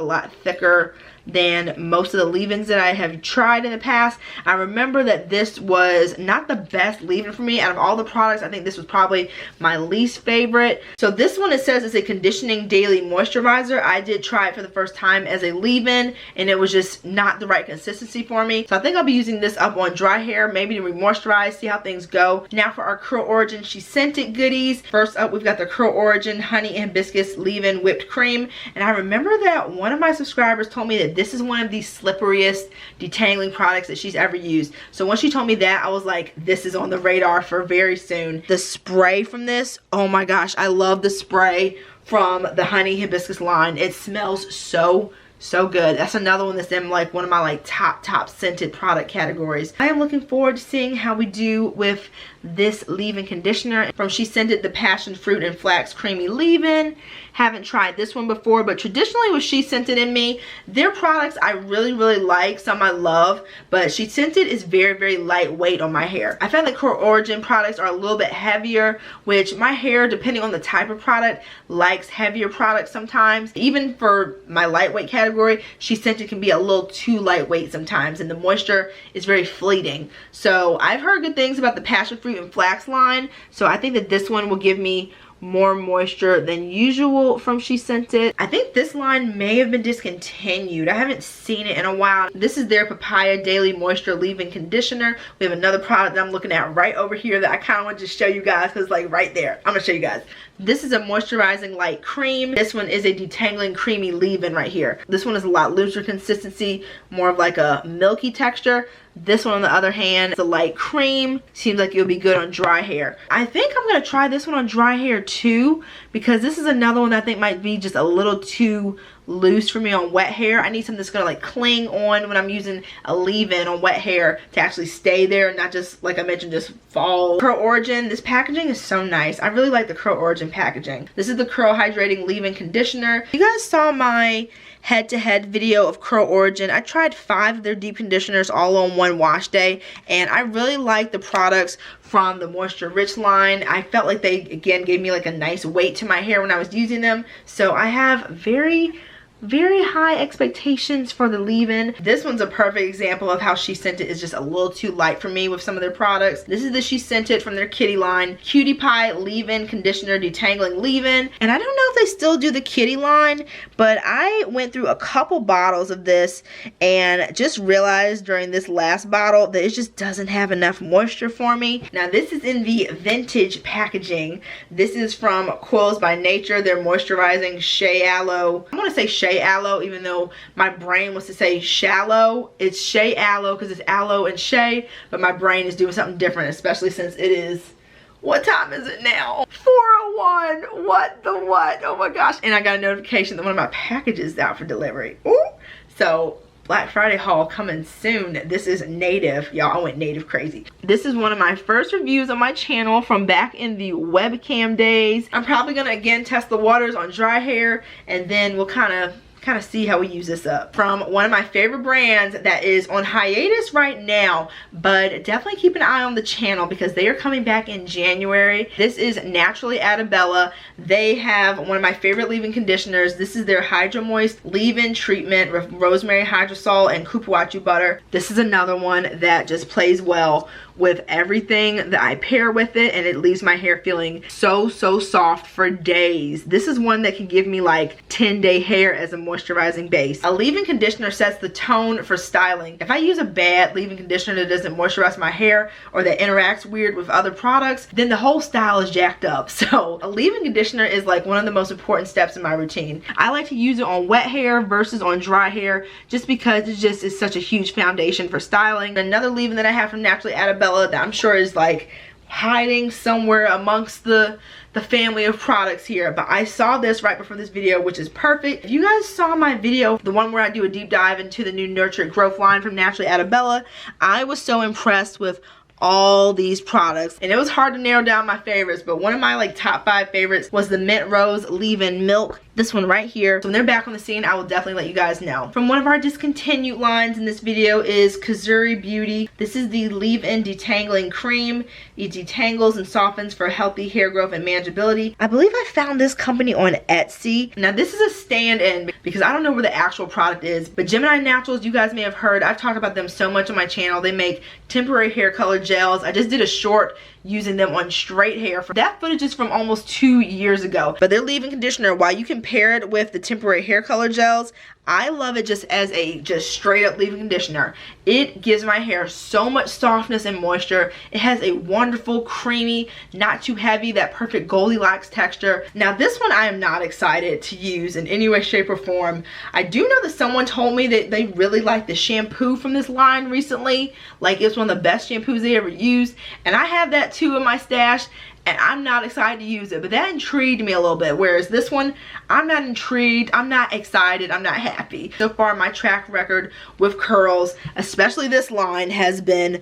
thicker than most of the leave-ins that I have tried in the past. I remember that this was not the best leave-in for me. Out of all the products, I think this was probably my least favorite. So this one, it says it's a conditioning daily moisturizer. I did try it for the first time as a leave-in, and it was just not the right consistency for me. So I think I'll be using this up on dry hair, maybe to re-moisturize, see how things go. Now for our Curl Origin She Sent It goodies. First up, we've got the Curl Origin Honey and Hibiscus Leave-In Whipped Cream. And I remember that one of my subscribers told me that this is one of the slipperiest detangling products that she's ever used. So when she told me that, I was like, this is on the radar for very soon. The spray from this, oh my gosh, I love the spray from the Honey Hibiscus line. It smells so good. That's another one that's in like one of my like top scented product categories. I am looking forward to seeing how we do with this leave-in conditioner from She Sent It, the Passion Fruit and Flax Creamy Leave-In. Haven't tried this one before, but traditionally with She Sent It and me, their products I really like, some I love, but She Sent It is very lightweight on my hair. I found that Curl Origin products are a little bit heavier, which my hair, depending on the type of product, likes heavier products sometimes. Even for my lightweight category, She Sent It can be a little too lightweight sometimes, and the moisture is very fleeting. So I've heard good things about the Passion Fruit and Flax line, so I think that this one will give me more moisture than usual from She Sent It. I think this line may have been discontinued. I haven't seen it in a while. This is their Papaya Daily Moisture Leave-In Conditioner. We have another product that I'm looking at right over here that I kind of want to show you guys, because like right there, I'm gonna show you guys. This is a moisturizing light cream. This one is a detangling creamy leave-in right here. This one is a lot looser consistency, more of like a milky texture. This one on the other hand is a light cream. Seems like it'll be good on dry hair. I think I'm gonna try this one on dry hair too, because this is another one that I think might be just a little too loose for me on wet hair. I need something that's gonna like cling on when I'm using a leave-in on wet hair to actually stay there and not just, like I mentioned, just fall. Curl Origin, this packaging is so nice. I really like the Curl Origin packaging. This is the Curl Hydrating Leave-In Conditioner. You guys saw my head-to-head video of Curl Origin. I tried 5 of their deep conditioners all on one wash day, and I really like the products from the Moisture Rich line. I felt like they again gave me like a nice weight to my hair when I was using them, so I have very high expectations for the leave-in. This one's a perfect example of how She Sent It is just a little too light for me with some of their products. This is the She Sent It from their Kitty line. Cutie Pie Leave-In Conditioner Detangling Leave-In. And I don't know if they still do the Kitty line, but I went through a couple bottles of this and just realized during this last bottle that it just doesn't have enough moisture for me. Now this is in the vintage packaging. This is from Coils by Nature, their moisturizing Shea Aloe. I want to say Shea Aloe, even though my brain wants to say shallow. It's Shea Aloe because it's aloe and shea, but my brain is doing something different, especially since it is, what time is it now? 4:01. What the what? Oh my gosh. And I got a notification that one of my packages is out for delivery. Ooh. So Black Friday haul coming soon. This is native. Y'all, I went native crazy. This is one of my first reviews on my channel from back in the webcam days. I'm probably gonna again test the waters on dry hair, and then we'll kind of see how we use this up. From one of my favorite brands that is on hiatus right now, but definitely keep an eye on the channel because they are coming back in January. This is Na-Truly Adabella. They have one of my favorite leave-in conditioners. This is their Hydro Moist leave-in treatment with rosemary hydrosol and cupuachu butter. This is another one that just plays well with everything that I pair with it, and it leaves my hair feeling so soft for days. This is one that can give me like 10-day hair as a moisturizing base. A leave-in conditioner sets the tone for styling. If I use a bad leave-in conditioner that doesn't moisturize my hair or that interacts weird with other products, then the whole style is jacked up. So a leave-in conditioner is like one of the most important steps in my routine. I like to use it on wet hair versus on dry hair just because it just is such a huge foundation for styling. Another leave-in that I have from Na-Truly Adabella that I'm sure is like hiding somewhere amongst the family of products here, but I saw this right before this video, which is perfect. If you guys saw my video, the one where I do a deep dive into the new Nurture Growth line from Na-Truly Adabella, I was so impressed with all these products, and it was hard to narrow down my favorites, but one of my like top 5 favorites was the Mint Rose Leave-In Milk. This one right here. So when they're back on the scene, I will definitely let you guys know. From one of our discontinued lines in this video is Kazuri Beauty. This is the leave-in detangling cream. It detangles and softens for healthy hair growth and manageability. I believe I found this company on Etsy. Now this is a stand-in because I don't know where the actual product is, but Gemini Naturals, you guys may have heard, I've talked about them so much on my channel. They make temporary hair color gels. I just did a short using them on straight hair. That footage is from almost 2 years ago. But their leave-in conditioner, while you can pair it with the temporary hair color gels, I love it just as a straight up leave-in conditioner. It gives my hair so much softness and moisture. It has a wonderful, creamy, not too heavy, that perfect Goldilocks texture. Now this one I am not excited to use in any way, shape, or form. I do know that someone told me that they really liked the shampoo from this line recently. Like it's one of the best shampoos they ever used. And I have that too in my stash, and I'm not excited to use it, but that intrigued me a little bit, whereas this one, I'm not intrigued, I'm not excited, I'm not happy. So far, my track record with curls, especially this line, has been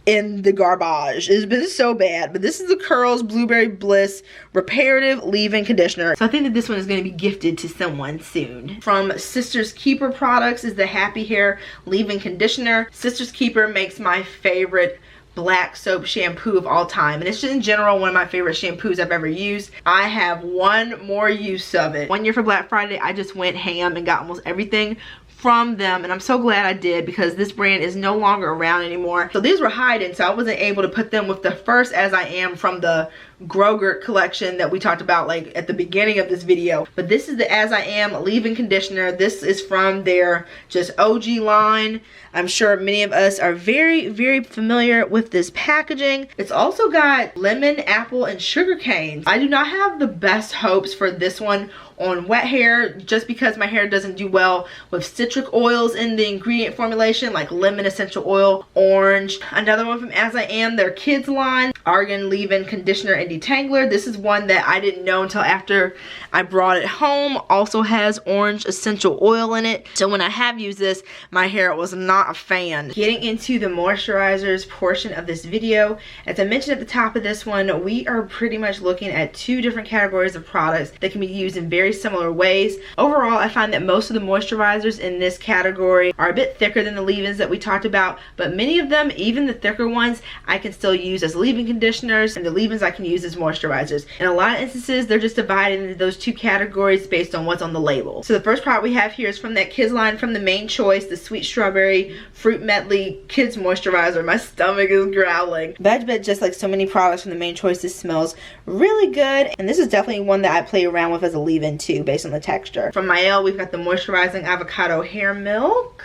in the garbage. It's been so bad, but this is the Curls Blueberry Bliss Reparative Leave-In Conditioner. So I think that this one is going to be gifted to someone soon. From Sister's Keeper Products is the Happy Hair Leave-In Conditioner. Sister's Keeper makes my favorite black soap shampoo of all time, and it's just in general one of my favorite shampoos I've ever used. I have one more use of it. One year for Black Friday, I just went ham and got almost everything from them, and I'm so glad I did because this brand is no longer around anymore. So these were hiding, so I wasn't able to put them with the first As I Am from the Grogurt collection that we talked about like at the beginning of this video. But this is the As I Am leave-in conditioner. This is from their just OG line. I'm sure many of us are very familiar with this packaging. It's also got lemon, apple, and sugar canes. I do not have the best hopes for this one on wet hair just because my hair doesn't do well with citric oils in the ingredient formulation, like lemon essential oil, orange. Another one from As I Am, their kids line, Argan leave-in conditioner and detangler. This is one that I didn't know until after I brought it home. Also has orange essential oil in it. So when I have used this, my hair was not a fan. Getting into the moisturizers portion of this video, as I mentioned at the top of this one, we are pretty much looking at 2 different categories of products that can be used in very similar ways. Overall, I find that most of the moisturizers in this category are a bit thicker than the leave-ins that we talked about, but many of them, even the thicker ones, I can still use as leave-in conditioners, and the leave-ins I can use as moisturizers. In a lot of instances, they're just divided into those 2 categories based on what's on the label. So the first product we have here is from that kids line from the Main Choice, the Sweet Strawberry Fruit Medley Kids Moisturizer. My stomach is growling. But I bet just like so many products from the Main Choice, this smells really good, and this is definitely one that I play around with as a leave-in too, based on the texture. From Mael, we've got the Moisturizing Avocado Hair Milk.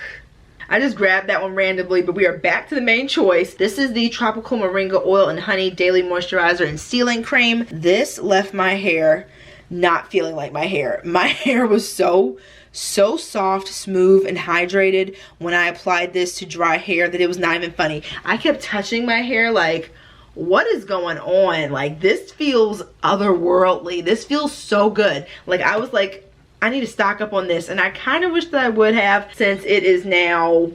I just grabbed that one randomly, but we are back to the Main Choice. This is the Tropical Moringa Oil and Honey Daily Moisturizer and Sealing Cream. This left my hair not feeling like my hair. My hair was so soft, smooth, and hydrated when I applied this to dry hair that it was not even funny. I kept touching my hair like, what is going on? Like, this feels otherworldly. This feels so good. Like, I was like, I need to stock up on this, and I kind of wish that I would have, since it is now,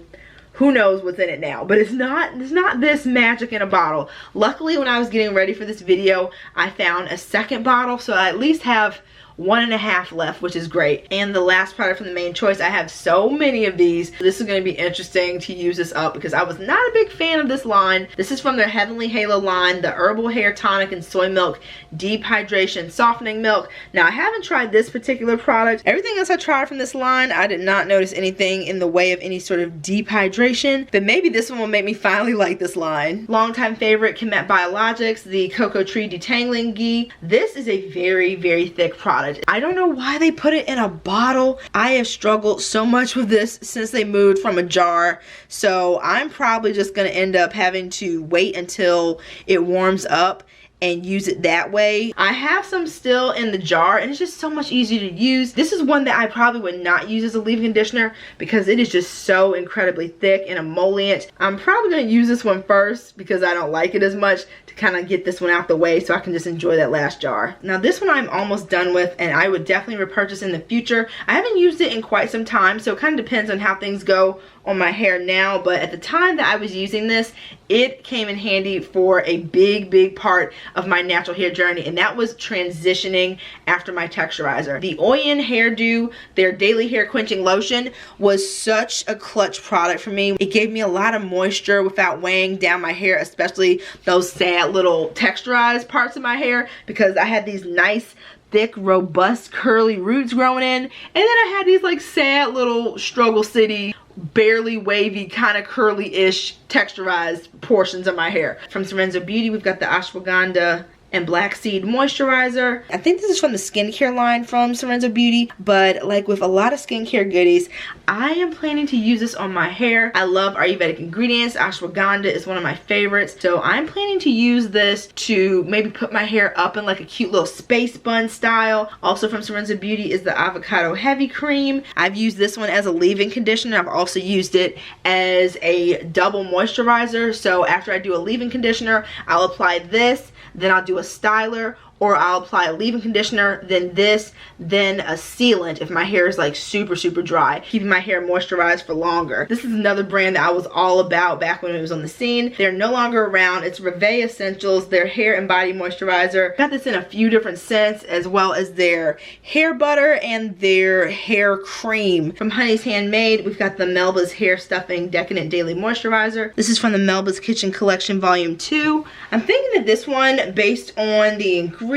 who knows what's in it now, but it's not this magic in a bottle. Luckily, when I was getting ready for this video, I found a second bottle, so I at least have 1.5 left, which is great. And the last product from the main choice, I have so many of these. This is going to be interesting to use this up because I was not a big fan of this line. This is from their Heavenly Halo line, the Herbal Hair Tonic and Soy Milk Deep Hydration Softening Milk. Now, I haven't tried this particular product. Everything else I tried from this line, I did not notice anything in the way of any sort of deep hydration, but maybe this one will make me finally like this line. Longtime favorite, Kemet Biologics, the Cocoa Tree Detangling Ghee. This is a very, very thick product. I don't know why they put it in a bottle. I have struggled so much with this since they moved from a jar, so I'm probably just going to end up having to wait until it warms up and use it that way. I have some still in the jar and it's just so much easier to use. This is one that I probably would not use as a leave-in conditioner because it is just so incredibly thick and emollient. I'm probably gonna use this one first because I don't like it as much, to kind of get this one out the way so I can just enjoy that last jar. Now this one I'm almost done with and I would definitely repurchase in the future. I haven't used it in quite some time, so it kind of depends on how things go on my hair now, but at the time that I was using this, it came in handy for a big part of my natural hair journey, and that was transitioning after my texturizer. The Oyen Hairdo, their daily hair quenching lotion, was such a clutch product for me. It gave me a lot of moisture without weighing down my hair, especially those sad little texturized parts of my hair, because I had these nice thick, robust, curly roots growing in, and then I had these like sad little struggle city, barely wavy, kind of curly-ish texturized portions of my hair. From Serenzo Beauty, we've got the ashwagandha and black seed moisturizer. I think this is from the skincare line from Serenzo Beauty, but like with a lot of skincare goodies, I am planning to use this on my hair. I love Ayurvedic ingredients. Ashwagandha is one of my favorites, so I'm planning to use this to maybe put my hair up in like a cute little space bun style. Also from Serenzo Beauty is the avocado heavy cream. I've used this one as a leave-in conditioner. I've also used it as a double moisturizer, so after I do a leave-in conditioner, I'll apply this, then I'll do a styler, or I'll apply a leave-in conditioner, then this, then a sealant if my hair is like super dry, keeping my hair moisturized for longer. This is another brand that I was all about back when it was on the scene. They're no longer around. It's Reveille Essentials, their hair and body moisturizer. Got this in a few different scents, as well as their hair butter and their hair cream. From Honey's Handmade, we've got the Melba's Hair Stuffing Decadent Daily Moisturizer. This is from the Melba's Kitchen Collection Volume 2. I'm thinking that this one, based on the ingredients,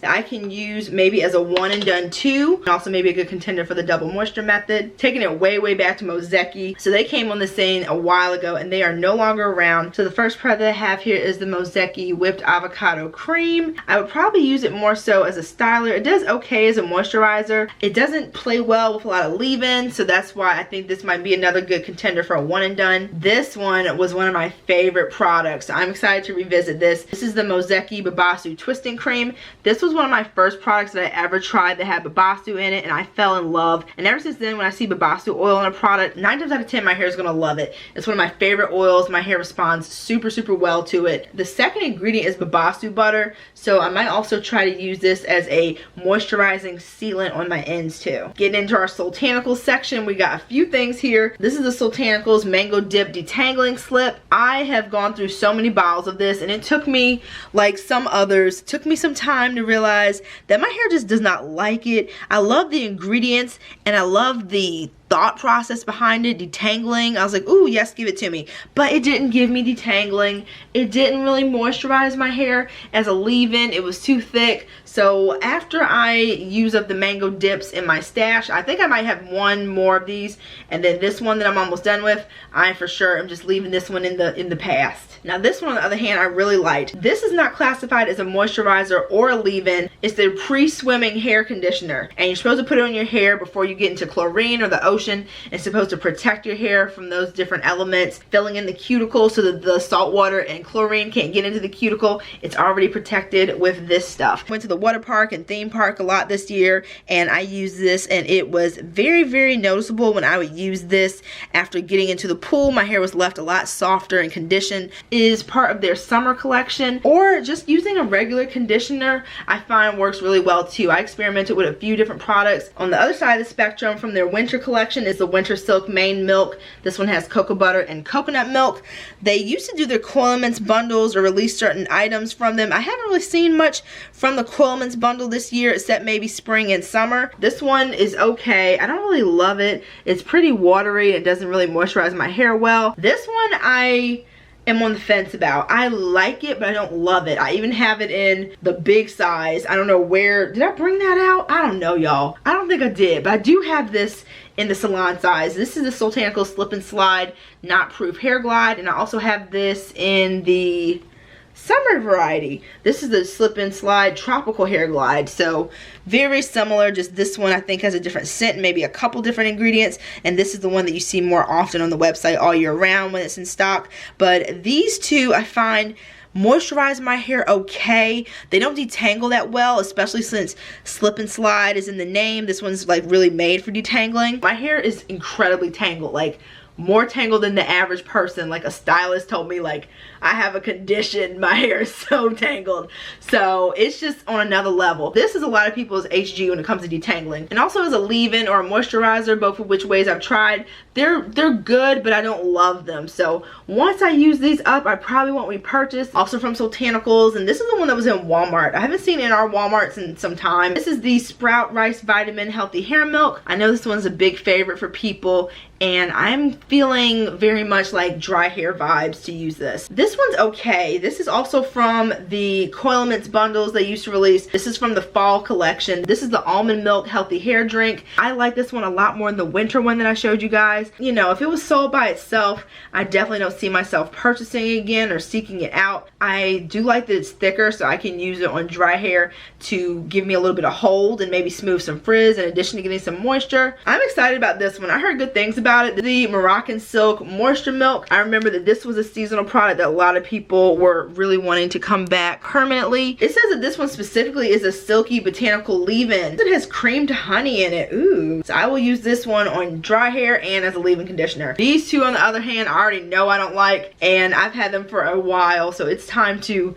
I can use maybe as a one and done too, and also maybe a good contender for the double moisture method. Taking it way back to Moseki. So they came on the scene a while ago and they are no longer around. So the first product that I have here is the Moseki Whipped Avocado Cream. I would probably use it more so as a styler. It does okay as a moisturizer. It doesn't play well with a lot of leave-in, so that's why I think this might be another good contender for a one and done. This one was one of my favorite products, so I'm excited to revisit this. This is the Moseki Babasu Twisting Cream. This was one of my first products that I ever tried that had babasu in it, and I fell in love. And ever since then, when I see babasu oil in a product, 9 times out of 10 my hair is going to love it. It's one of my favorite oils. My hair responds super well to it. The second ingredient is babasu butter, so I might also try to use this as a moisturizing sealant on my ends too. Getting into our Sultanicals section, we got a few things here. This is the Sultanicals Mango Dip Detangling Slip. I have gone through so many bottles of this, and it took me, like some others, took me some time to realize that my hair just does not like it. I love the ingredients and I love the thought process behind it, detangling. I was like, ooh, yes, give it to me. But it didn't give me detangling. It didn't really moisturize my hair as a leave-in. It was too thick. So after I use up the mango dips in my stash, I think I might have one more of these, and then this one that I'm almost done with, I for sure am just leaving this one in the past. Now this one on the other hand I really liked. This is not classified as a moisturizer or a leave-in. It's the pre-swimming hair conditioner, and you're supposed to put it on your hair before you get into chlorine or the ocean. It's supposed to protect your hair from those different elements, filling in the cuticle so that the salt water and chlorine can't get into the cuticle. It's already protected with this stuff. Went to the water park and theme park a lot this year, and I used this, and it was very noticeable when I would use this after getting into the pool. My hair was left a lot softer and conditioned. It is part of their summer collection, or just using a regular conditioner I find works really well too. I experimented with a few different products. On the other side of the spectrum, from their winter collection, collection is the Winter Silk Mane Milk. This one has cocoa butter and coconut milk. They used to do their Coilements bundles or release certain items from them. I haven't really seen much from the Coilements bundle this year except maybe spring and summer. This one is okay. I don't really love it. It's pretty watery. It doesn't really moisturize my hair well. This one I am on the fence about. I like it, but I don't love it. I even have it in the big size. I don't know where, did I bring that out? I don't know, y'all. I don't think I did, but I do have this in the salon size. This is the Sultanical Slip and Slide Knot Proof Hair Glide, and I also have this in the summer variety. This is the Slip and Slide Tropical Hair Glide. So very similar, just this one I think has a different scent, maybe a couple different ingredients, and this is the one that you see more often on the website all year round when it's in stock. But these two I find moisturize my hair okay. They don't detangle that well, especially since Slip and Slide is in the name. This one's like really made for detangling. My hair is incredibly tangled, like more tangled than the average person. Like a stylist told me, like, I have a condition, my hair is so tangled. So it's just on another level. This is a lot of people's HG when it comes to detangling. And also as a leave-in or a moisturizer, both of which ways I've tried, they're good, but I don't love them. So once I use these up, I probably won't repurchase. Also from Sultanicals, and this is the one that was in Walmart. I haven't seen it in our Walmarts in some time. This is the Sprout Rice Vitamin Healthy Hair Milk. I know this one's a big favorite for people, and I'm feeling very much like dry hair vibes to use this. This one's okay. This is also from the Coilements bundles they used to release. This is from the fall collection. This is the Almond Milk Healthy Hair Drink. I like this one a lot more than the winter one that I showed you guys. You know, if it was sold by itself, I definitely don't see myself purchasing it again or seeking it out. I do like that it's thicker, so I can use it on dry hair to give me a little bit of hold and maybe smooth some frizz in addition to getting some moisture. I'm excited about this one. I heard good things about it. The Moroccan Silk Moisture Milk. I remember that this was a seasonal product that a lot of people were really wanting to come back permanently. It says that this one specifically is a silky botanical leave-in. It has creamed honey in it. Ooh. So I will use this one on dry hair and as a leave-in conditioner. These two on the other hand, I already know I don't like, and I've had them for a while, so it's time to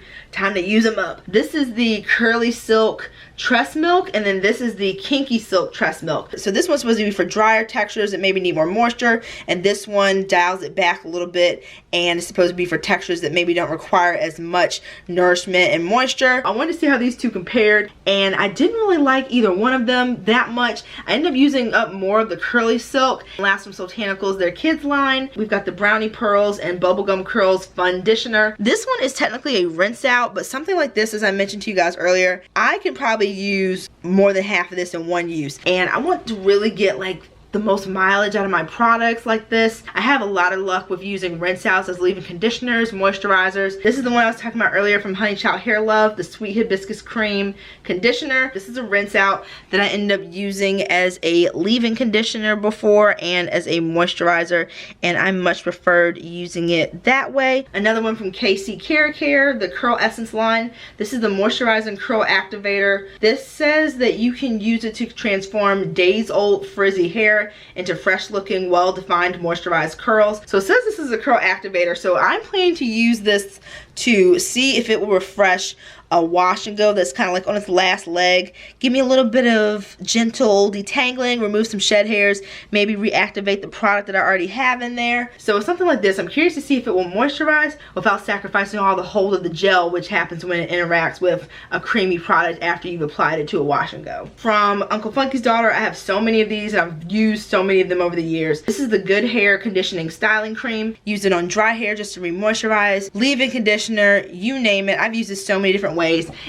use them up. This is the Curly Silk Tress Milk, and then this is the Kinky Silk Tress Milk. So this one's supposed to be for drier textures that maybe need more moisture, and this one dials it back a little bit, and it's supposed to be for textures that maybe don't require as much nourishment and moisture. I wanted to see how these two compared, and I didn't really like either one of them that much. I ended up using up more of the Curly Silk. Last from Sultanicals, their kids line. We've got the Brownie Pearls and Bubblegum Curls Funditioner. This one is technically a rinse out, but something like this, as I mentioned to you guys earlier, I can probably use more than half of this in one use, and I want to really get like the most mileage out of my products like this. I have a lot of luck with using rinse outs as leave-in conditioners, moisturizers. This is the one I was talking about earlier from Honey Child Hair Love, the Sweet Hibiscus Cream Conditioner. This is a rinse out that I ended up using as a leave-in conditioner before and as a moisturizer, and I much preferred using it that way. Another one from KC Care, the Curl Essence line. This is the Moisturizing Curl Activator. This says that you can use it to transform days-old frizzy hair into fresh looking, well-defined moisturized curls. So it says this is a curl activator, so I'm planning to use this to see if it will refresh a wash and go that's kind of like on its last leg. Give me a little bit of gentle detangling, remove some shed hairs, maybe reactivate the product that I already have in there. So with something like this, I'm curious to see if it will moisturize without sacrificing all the hold of the gel, which happens when it interacts with a creamy product after you've applied it to a wash and go. From Uncle Funky's Daughter, I have so many of these, and I've used so many of them over the years. This is the Good Hair Conditioning Styling Cream. Use it on dry hair just to re-moisturize, leave-in conditioner, you name it. I've used this so many different ways.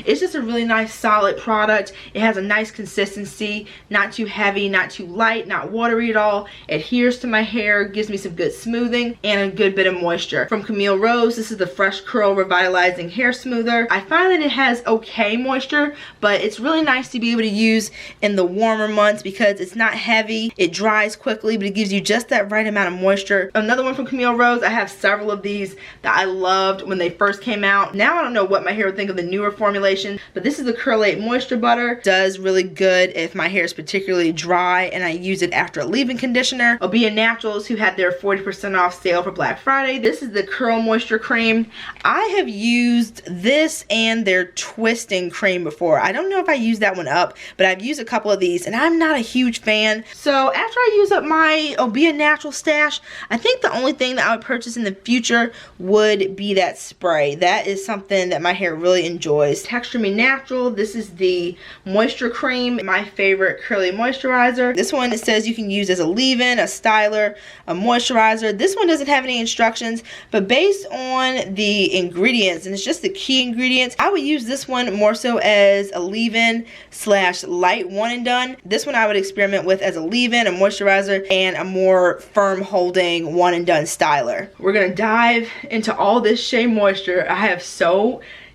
It's just a really nice solid product. It has a nice consistency, not too heavy, not too light, not watery at all. Adheres to my hair, gives me some good smoothing and a good bit of moisture. From Camille Rose, this is the Fresh Curl Revitalizing Hair Smoother. I find that it has okay moisture, but it's really nice to be able to use in the warmer months because it's not heavy, it dries quickly, but it gives you just that right amount of moisture. Another one from Camille Rose, I have several of these that I loved when they first came out. Now I don't know what my hair would think of the newer newer formulation, but this is the Curlate Moisture Butter. Does really good if my hair is particularly dry and I use it after a leave-in conditioner. Obeah Naturals, who had their 40% off sale for Black Friday. This is the Curl Moisture Cream. I have used this and their twisting cream before. I don't know if I used that one up, but I've used a couple of these and I'm not a huge fan. So after I use up my Obeah Natural stash, I think the only thing that I would purchase in the future would be that spray. That is something that my hair really enjoys. Texture Me Natural. This is the moisture cream, my favorite curly moisturizer. This one, it says you can use as a leave-in, a styler, a moisturizer. This one doesn't have any instructions, but based on the ingredients, and it's just the key ingredients, I would use this one more so as a leave-in slash light one and done. This one I would experiment with as a leave-in, a moisturizer, and a more firm holding one and done styler. We're gonna dive into all this Shea Moisture.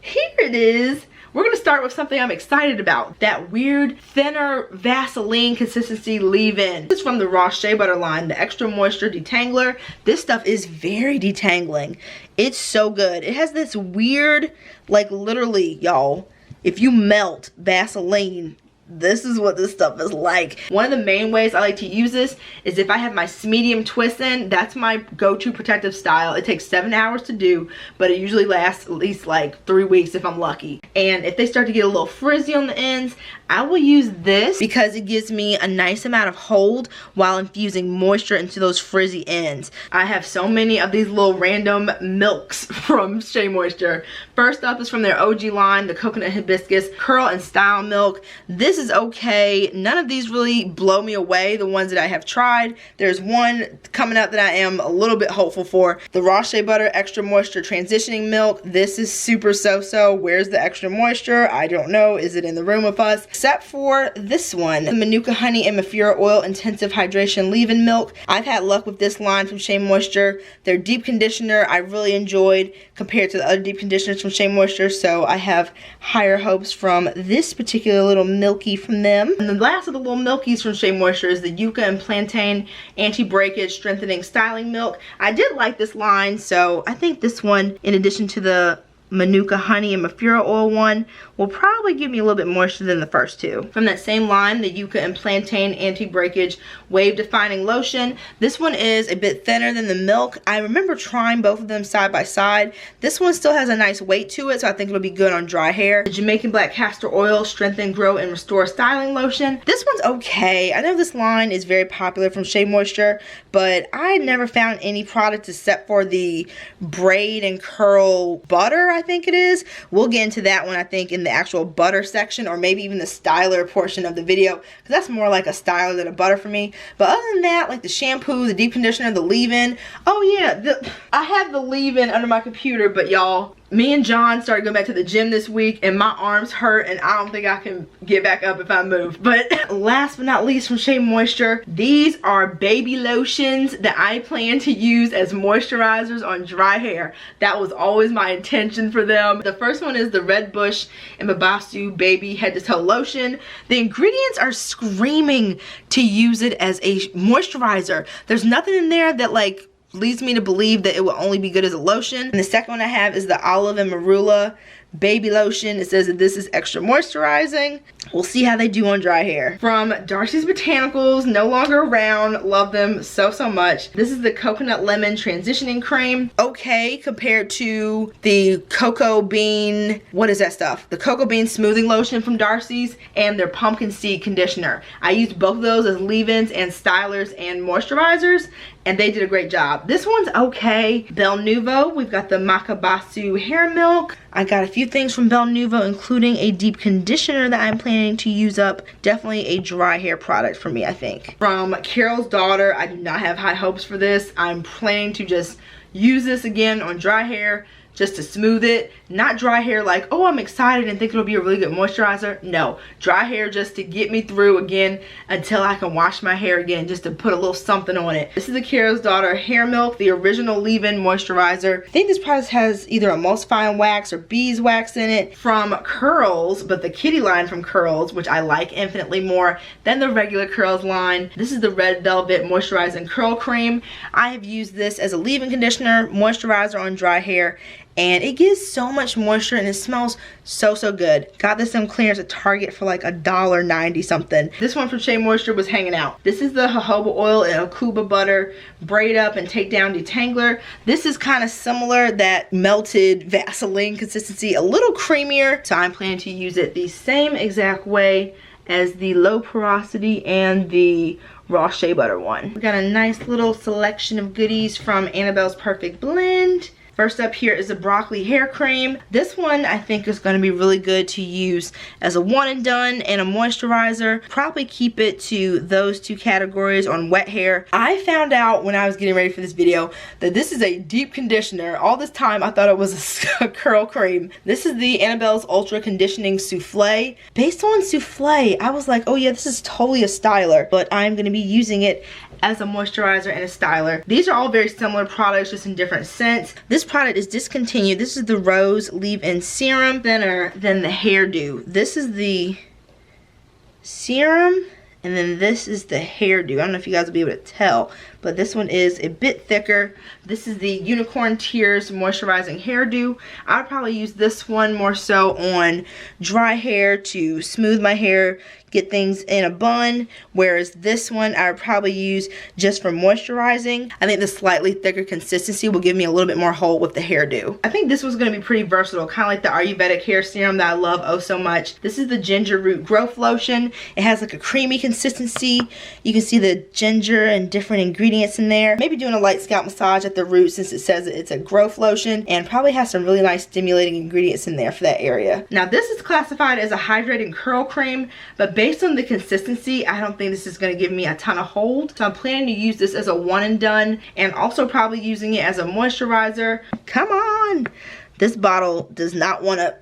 Here it is. We're gonna start with something I'm excited about. That weird, thinner Vaseline consistency leave-in. This is from the Raw Shea Butter line, the Extra Moisture Detangler. This stuff is very detangling. It's so good. It has this weird, like literally, y'all, if you melt Vaseline, this is what this stuff is like. One of the main ways I like to use this is if I have my medium twist in. That's my go-to protective style. It takes 7 hours to do, but it usually lasts at least like 3 weeks if I'm lucky. And if they start to get a little frizzy on the ends, I will use this because it gives me a nice amount of hold while infusing moisture into those frizzy ends. I have so many of these little random milks from Shea Moisture. First up is from their OG line, the Coconut Hibiscus Curl and Style Milk. This is okay. None of these really blow me away, the ones that I have tried. There's one coming up that I am a little bit hopeful for. The Raw Shea Butter Extra Moisture Transitioning Milk. This is super so-so. Where's the extra moisture? I don't know. Is it in the room with us? Except for this one, the Manuka Honey and Mafura Oil Intensive Hydration Leave-In Milk. I've had luck with this line from Shea Moisture. Their deep conditioner I really enjoyed compared to the other deep conditioners from Shea Moisture, so I have higher hopes from this particular little milky from them. And the last of the little milkies from Shea Moisture is the Yucca and Plantain Anti-Breakage Strengthening Styling Milk. I did like this line, so I think this one, in addition to the Manuka Honey and Mafura Oil one, will probably give me a little bit moisture than the first two. From that same line, the Yucca and Plantain Anti-Breakage Wave Defining Lotion. This one is a bit thinner than the milk. I remember trying both of them side by side. This one still has a nice weight to it, so I think it'll be good on dry hair. The Jamaican Black Castor Oil Strengthen, Grow, and Restore Styling Lotion. This one's okay. I know this line is very popular from Shea Moisture, but I never found any product except for the braid and curl butter, I think it is. We'll get into that one, I think, in the actual butter section, or maybe even the styler portion of the video, because that's more like a styler than a butter for me. But other than that, like the shampoo, the deep conditioner, the leave-in. Oh yeah, I have the leave-in under my computer, but y'all, me and John started going back to the gym this week and my arms hurt and I don't think I can get back up if I move. But last but not least from Shea Moisture, these are baby lotions that I plan to use as moisturizers on dry hair. That was always my intention for them. The first one is the Red Bush and Babasu Baby Head to Toe Lotion. The ingredients are screaming to use it as a moisturizer. There's nothing in there that like leads me to believe that it will only be good as a lotion. And the second one I have is the Olive and Marula Baby Lotion. It says that this is extra moisturizing. We'll see how they do on dry hair. From Darcy's Botanicals, no longer around, love them so much. This is the Coconut Lemon Transitioning Cream. Okay compared to the Cocoa Bean, what is that stuff? The Cocoa Bean Smoothing Lotion from Darcy's and their Pumpkin Seed Conditioner. I used both of those as leave-ins and stylers and moisturizers, and they did a great job. This one's okay. Bel Nuvo, we've got the Makabasu Hair Milk. I got a few things from Bel Nuvo, including a deep conditioner that I'm planning to use up. Definitely a dry hair product for me, I think. From Carol's Daughter, I do not have high hopes for this. I'm planning to just use this again on dry hair, just to smooth it. Not dry hair like, oh, I'm excited and think it'll be a really good moisturizer. No, dry hair just to get me through again until I can wash my hair again, just to put a little something on it. This is the Carol's Daughter Hair Milk, the original leave-in moisturizer. I think this product has either emulsifying wax or beeswax in it. From Curls, but the kitty line from Curls, which I like infinitely more than the regular Curls line. This is the Red Velvet Moisturizing Curl Cream. I have used this as a leave-in conditioner, moisturizer on dry hair, and it gives so much moisture and it smells so good. Got this on clearance at Target for like $1.90 something. This one from Shea Moisture was hanging out. This is the jojoba oil and Akuba butter braid up and take down detangler. This is kind of similar, that melted Vaseline consistency, a little creamier, so I'm planning to use it the same exact way as the low porosity and the raw shea butter one. We got a nice little selection of goodies from Annabelle's Perfect Blend. First up here is the broccoli hair cream. This one I think is going to be really good to use as a one and done and a moisturizer. Probably keep it to those two categories on wet hair. I found out when I was getting ready for this video that this is a deep conditioner. All this time I thought it was a curl cream. This is the Annabelle's Ultra Conditioning Souffle. Based on Souffle, I was like, oh yeah, this is totally a styler, but I'm going to be using it as a moisturizer and a styler. These are all very similar products, just in different scents. This product is discontinued. This is the Rose Leave-In Serum, thinner than the hairdo. This is the serum, and then this is the hairdo. I don't know if you guys will be able to tell, but this one is a bit thicker. This is the Unicorn Tears Moisturizing Hairdo. I would probably use this one more so on dry hair to smooth my hair, get things in a bun, whereas this one I would probably use just for moisturizing. I think the slightly thicker consistency will give me a little bit more hold with the hairdo. I think this was going to be pretty versatile, kind of like the Ayurvedic hair serum that I love oh so much. This is the Ginger Root Growth Lotion. It has like a creamy consistency. You can see the ginger and different ingredients in there. Maybe doing a light scalp massage at the root since it says it's a growth lotion, and probably has some really nice stimulating ingredients in there for that area. Now this is classified as a hydrating curl cream, but based on the consistency, I don't think this is going to give me a ton of hold. So I'm planning to use this as a one and done, and also probably using it as a moisturizer. Come on! This bottle does not want to,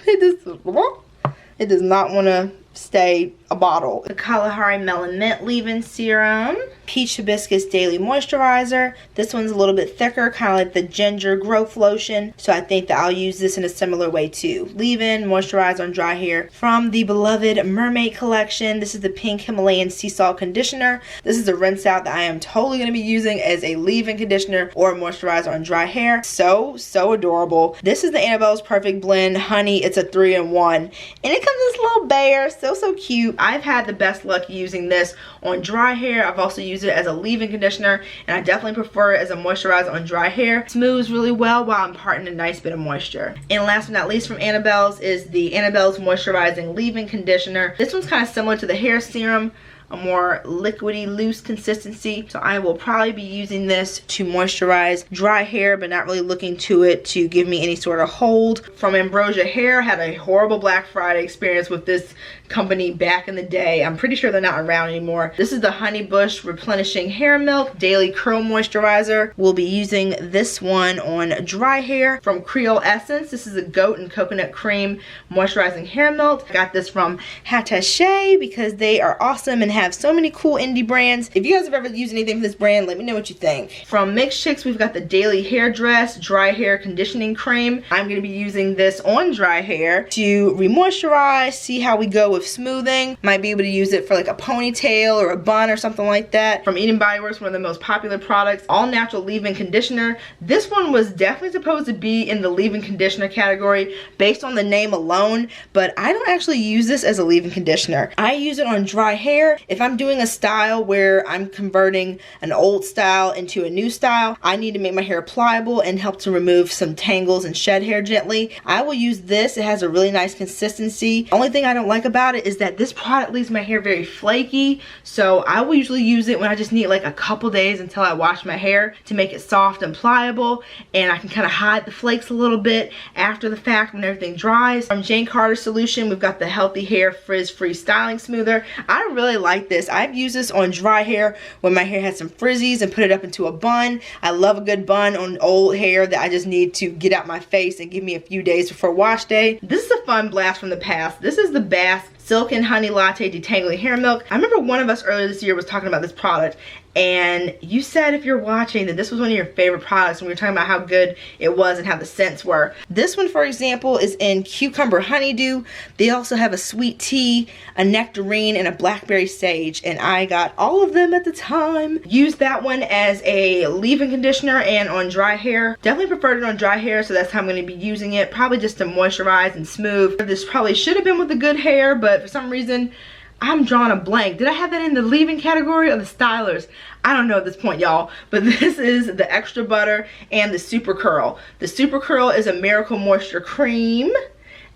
it does not want to stay a bottle. The Kalahari Melon Mint Leave-In Serum. Peach Hibiscus Daily Moisturizer. This one's a little bit thicker, kind of like the Ginger Growth Lotion. So I think that I'll use this in a similar way too. Leave-in, moisturize on dry hair. From the beloved Mermaid Collection, this is the Pink Himalayan Sea Salt Conditioner. This is a rinse out that I am totally going to be using as a leave-in conditioner or moisturizer on dry hair. So adorable. This is the Annabelle's Perfect Blend Honey. It's a 3-in-1. And it comes in this little bear. So cute. I've had the best luck using this on dry hair. I've also used it as a leave-in conditioner, and I definitely prefer it as a moisturizer on dry hair. Smooths really well while imparting a nice bit of moisture. And last but not least from Annabelle's is the Annabelle's Moisturizing Leave-In Conditioner. This one's kind of similar to the hair serum, a more liquidy, loose consistency. So I will probably be using this to moisturize dry hair, but not really looking to it to give me any sort of hold. From Ambrosia Hair, had a horrible Black Friday experience with this company back in the day. I'm pretty sure they're not around anymore. This is the Honey Bush Replenishing Hair Milk Daily Curl Moisturizer. We'll be using this one on dry hair. From Creole Essence, this is a goat and coconut cream moisturizing hair milk. I got this from Hatache because they are awesome and have so many cool indie brands. If you guys have ever used anything from this brand, let me know what you think. From Mixed Chicks, we've got the Daily Hair Dress Dry Hair Conditioning Cream. I'm going to be using this on dry hair to re-moisturize, see how we go with smoothing. Might be able to use it for like a ponytail or a bun or something like that. From Eden Body Works, one of the most popular products, all natural leave-in conditioner. This one was definitely supposed to be in the leave-in conditioner category based on the name alone, but I don't actually use this as a leave-in conditioner. I use it on dry hair. If I'm doing a style where I'm converting an old style into a new style, I need to make my hair pliable and help to remove some tangles and shed hair gently. I will use this. It has a really nice consistency. Only thing I don't like about it is that this product leaves my hair very flaky, so I will usually use it when I just need like a couple days until I wash my hair to make it soft and pliable, and I can kind of hide the flakes a little bit after the fact when everything dries. From Jane Carter Solution, we've got the Healthy Hair Frizz-Free Styling Smoother. I really like this. I've used this on dry hair when my hair had some frizzies and put it up into a bun. I love a good bun on old hair that I just need to get out my face and give me a few days before wash day. This is a fun blast from the past. This is the Bath Silk and Honey Latte Detangling Hair Milk. I remember one of us earlier this year was talking about this product, and you said, if you're watching, that this was one of your favorite products, and we were talking about how good it was and how the scents were. This one, for example, is in Cucumber Honeydew. They also have a sweet tea, a nectarine, and a blackberry sage, and I got all of them at the time. Used that one as a leave-in conditioner and on dry hair. Definitely preferred it on dry hair, so that's how I'm going to be using it. Probably just to moisturize and smooth. This probably should have been with the good hair, but for some reason, I'm drawing a blank. Did I have that in the leave-in category or the stylers? I don't know at this point, y'all. But this is the Extra Butter and the Super Curl. The Super Curl is a Miracle Moisture Cream,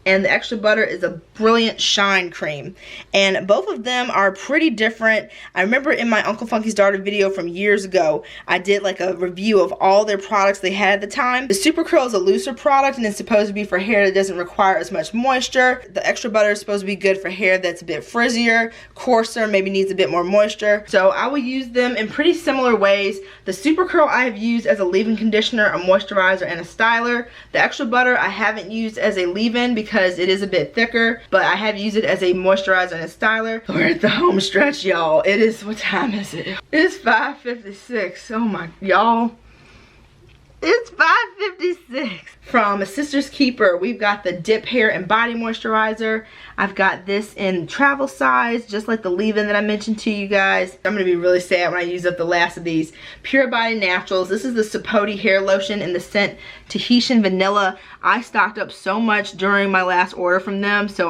and the Extra Butter is a Brilliant Shine Cream. And both of them are pretty different. I remember in my Uncle Funky's Daughter video from years ago, I did like a review of all their products they had at the time. The Super Curl is a looser product, and it's supposed to be for hair that doesn't require as much moisture. The Extra Butter is supposed to be good for hair that's a bit frizzier, coarser, maybe needs a bit more moisture. So I will use them in pretty similar ways. The Super Curl I have used as a leave-in conditioner, a moisturizer, and a styler. The Extra Butter I haven't used as a leave-in because it is a bit thicker, but I have used it as a moisturizer and a styler. We're at the home stretch, y'all. It is, what time is it? It's 5:56. Oh my, y'all. It's 5:56. From Sister's Keeper, we've got the Dip Hair and Body Moisturizer. I've got this in travel size, just like the leave-in that I mentioned to you guys. I'm gonna be really sad when I use up the last of these. Pure Body Naturals. This is the Sapote hair lotion in the scent Tahitian Vanilla. I stocked up so much during my last order from them, so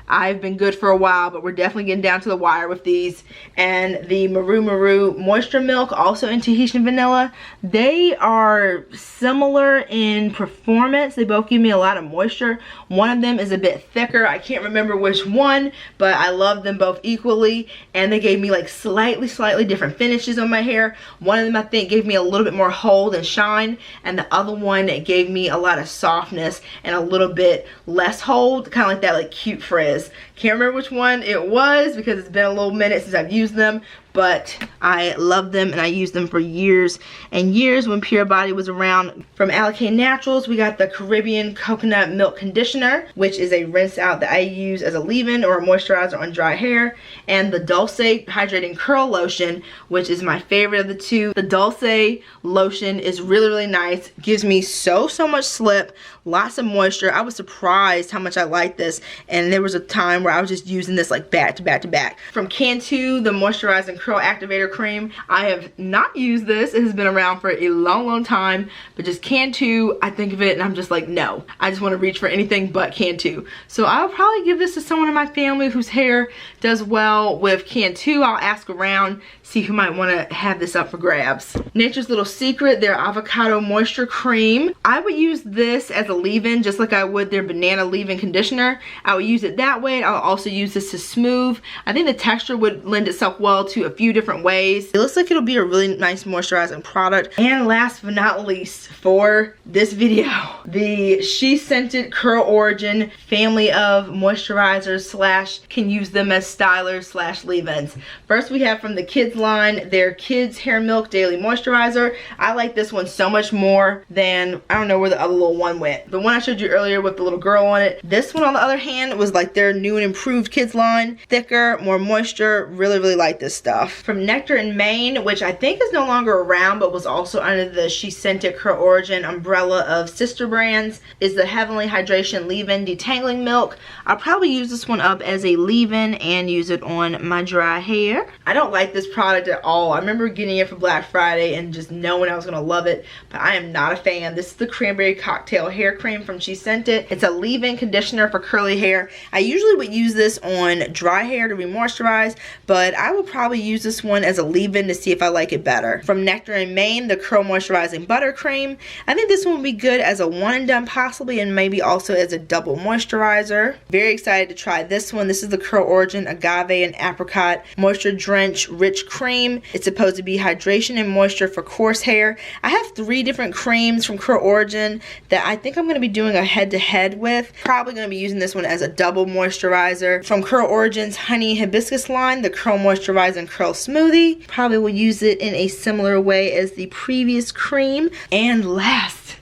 I've been good for a while, but we're definitely getting down to the wire with these. And the Maru Maru Moisture Milk, also in Tahitian Vanilla. They are similar in performance. They both give me a lot of moisture. One of them is a bit thicker. I can't remember which one, but I love them both equally. And they gave me like slightly different finishes on my hair. One of them, I think, gave me a little bit more hold and shine. And the other one, it gave me a lot of softness and a little bit less hold. Kind of like that like cute frizz. Can't remember which one it was because it's been a little minute since I've used them, but I love them and I used them for years and years when Pure Body was around. From Alicante Naturals, we got the Caribbean Coconut Milk Conditioner, which is a rinse out that I use as a leave-in or a moisturizer on dry hair, and the Dulce Hydrating Curl Lotion, which is my favorite of the two. The Dulce lotion is really nice. Gives me so much slip, lots of moisture. I was surprised how much I like this, and there was a time where I was just using this like back to back. From Cantu, the Moisturizing Curl Activator Cream. I have not used this. It has been around for a long time, but just Cantu, I think of it and I'm just like, no. I just want to reach for anything but Cantu. So I'll probably give this to someone in my family whose hair does well with Cantu. I'll ask around, see who might want to have this up for grabs. Nature's Little Secret, their Avocado Moisture Cream. I would use this as a leave-in just like I would their Banana Leave-In Conditioner. I would use it that way. I'll also use this to smooth. I think the texture would lend itself well to a few different ways. It looks like it'll be a really nice moisturizing product. And last but not least for this video, the She Scented Curl Origin family of moisturizers slash can use them as stylers slash leave-ins. First we have from the kids line their Kids Hair Milk Daily Moisturizer. I like this one so much more than, I don't know where the other little one went. The one I showed you earlier with the little girl on it. This one on the other hand was like their new and improved kids line. Thicker, more moisture. Really like this stuff. From Nectar and Mane, which I think is no longer around but was also under the She Scented Curl Origin umbrella of sister brands, is the Heavenly Hydration Leave-In Detangling Milk. I'll probably use this one up as a leave-in and use it on my dry hair. I don't like this product at all. I remember getting it for Black Friday and just knowing I was gonna love it, but I am not a fan. This is the Cranberry Cocktail Hair Cream from She Scented. It's a leave-in conditioner for curly hair. I usually would use this on dry hair to re-moisturize, but I will probably use this one as a leave-in to see if I like it better. From Nectar and Mane, the Curl Moisturizing Buttercream. I think this one would be good as a one and done possibly, and maybe also as a double moisturizer. Very excited to try this one. This is the Curl Origin Agave and Apricot Moisture Drench Rich Cream. It's supposed to be hydration and moisture for coarse hair. I have 3 different creams from Curl Origin that I think I'm going to be doing a head-to-head with. Probably going to be using this one as a double moisturizer. From Curl Origin's Honey Hibiscus line, the Curl Moisturizing Curl Smoothie. Probably will use it in a similar way as the previous cream. And last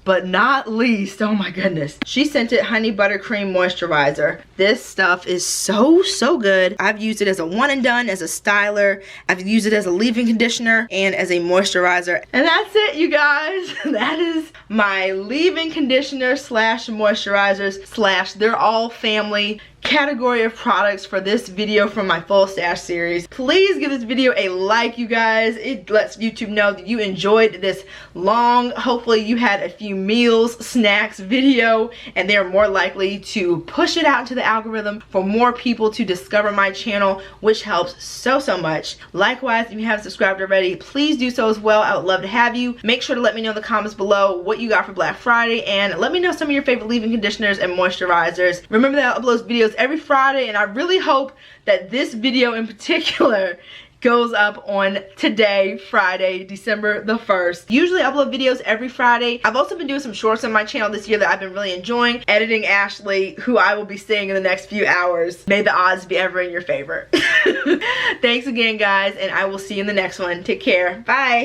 but not least, oh my goodness, she sent it honey buttercream moisturizer. This stuff is so good. I've used it as a one and done, as a styler. I've used it as a leave-in conditioner and as a moisturizer. And that's it, you guys. That is my leave-in conditioner slash moisturizers slash they're all family category of products for this video from my full stash series. Please give this video a like, you guys. It lets YouTube know that you enjoyed this long, hopefully you had a few meals, snacks video, and they're more likely to push it out into the algorithm for more people to discover my channel, which helps so much. Likewise, if you haven't subscribed already, please do so as well. I would love to have you. Make sure to let me know in the comments below what you got for Black Friday, and let me know some of your favorite leave-in conditioners and moisturizers. Remember that I upload videos every Friday, and I really hope that this video in particular goes up on today, Friday, December the 1st. Usually I upload videos every Friday. I've also been doing some shorts on my channel this year that I've been really enjoying. Editing Ashley, who I will be seeing in the next few hours. May the odds be ever in your favor. Thanks again, guys, and I will see you in the next one. Take care. Bye.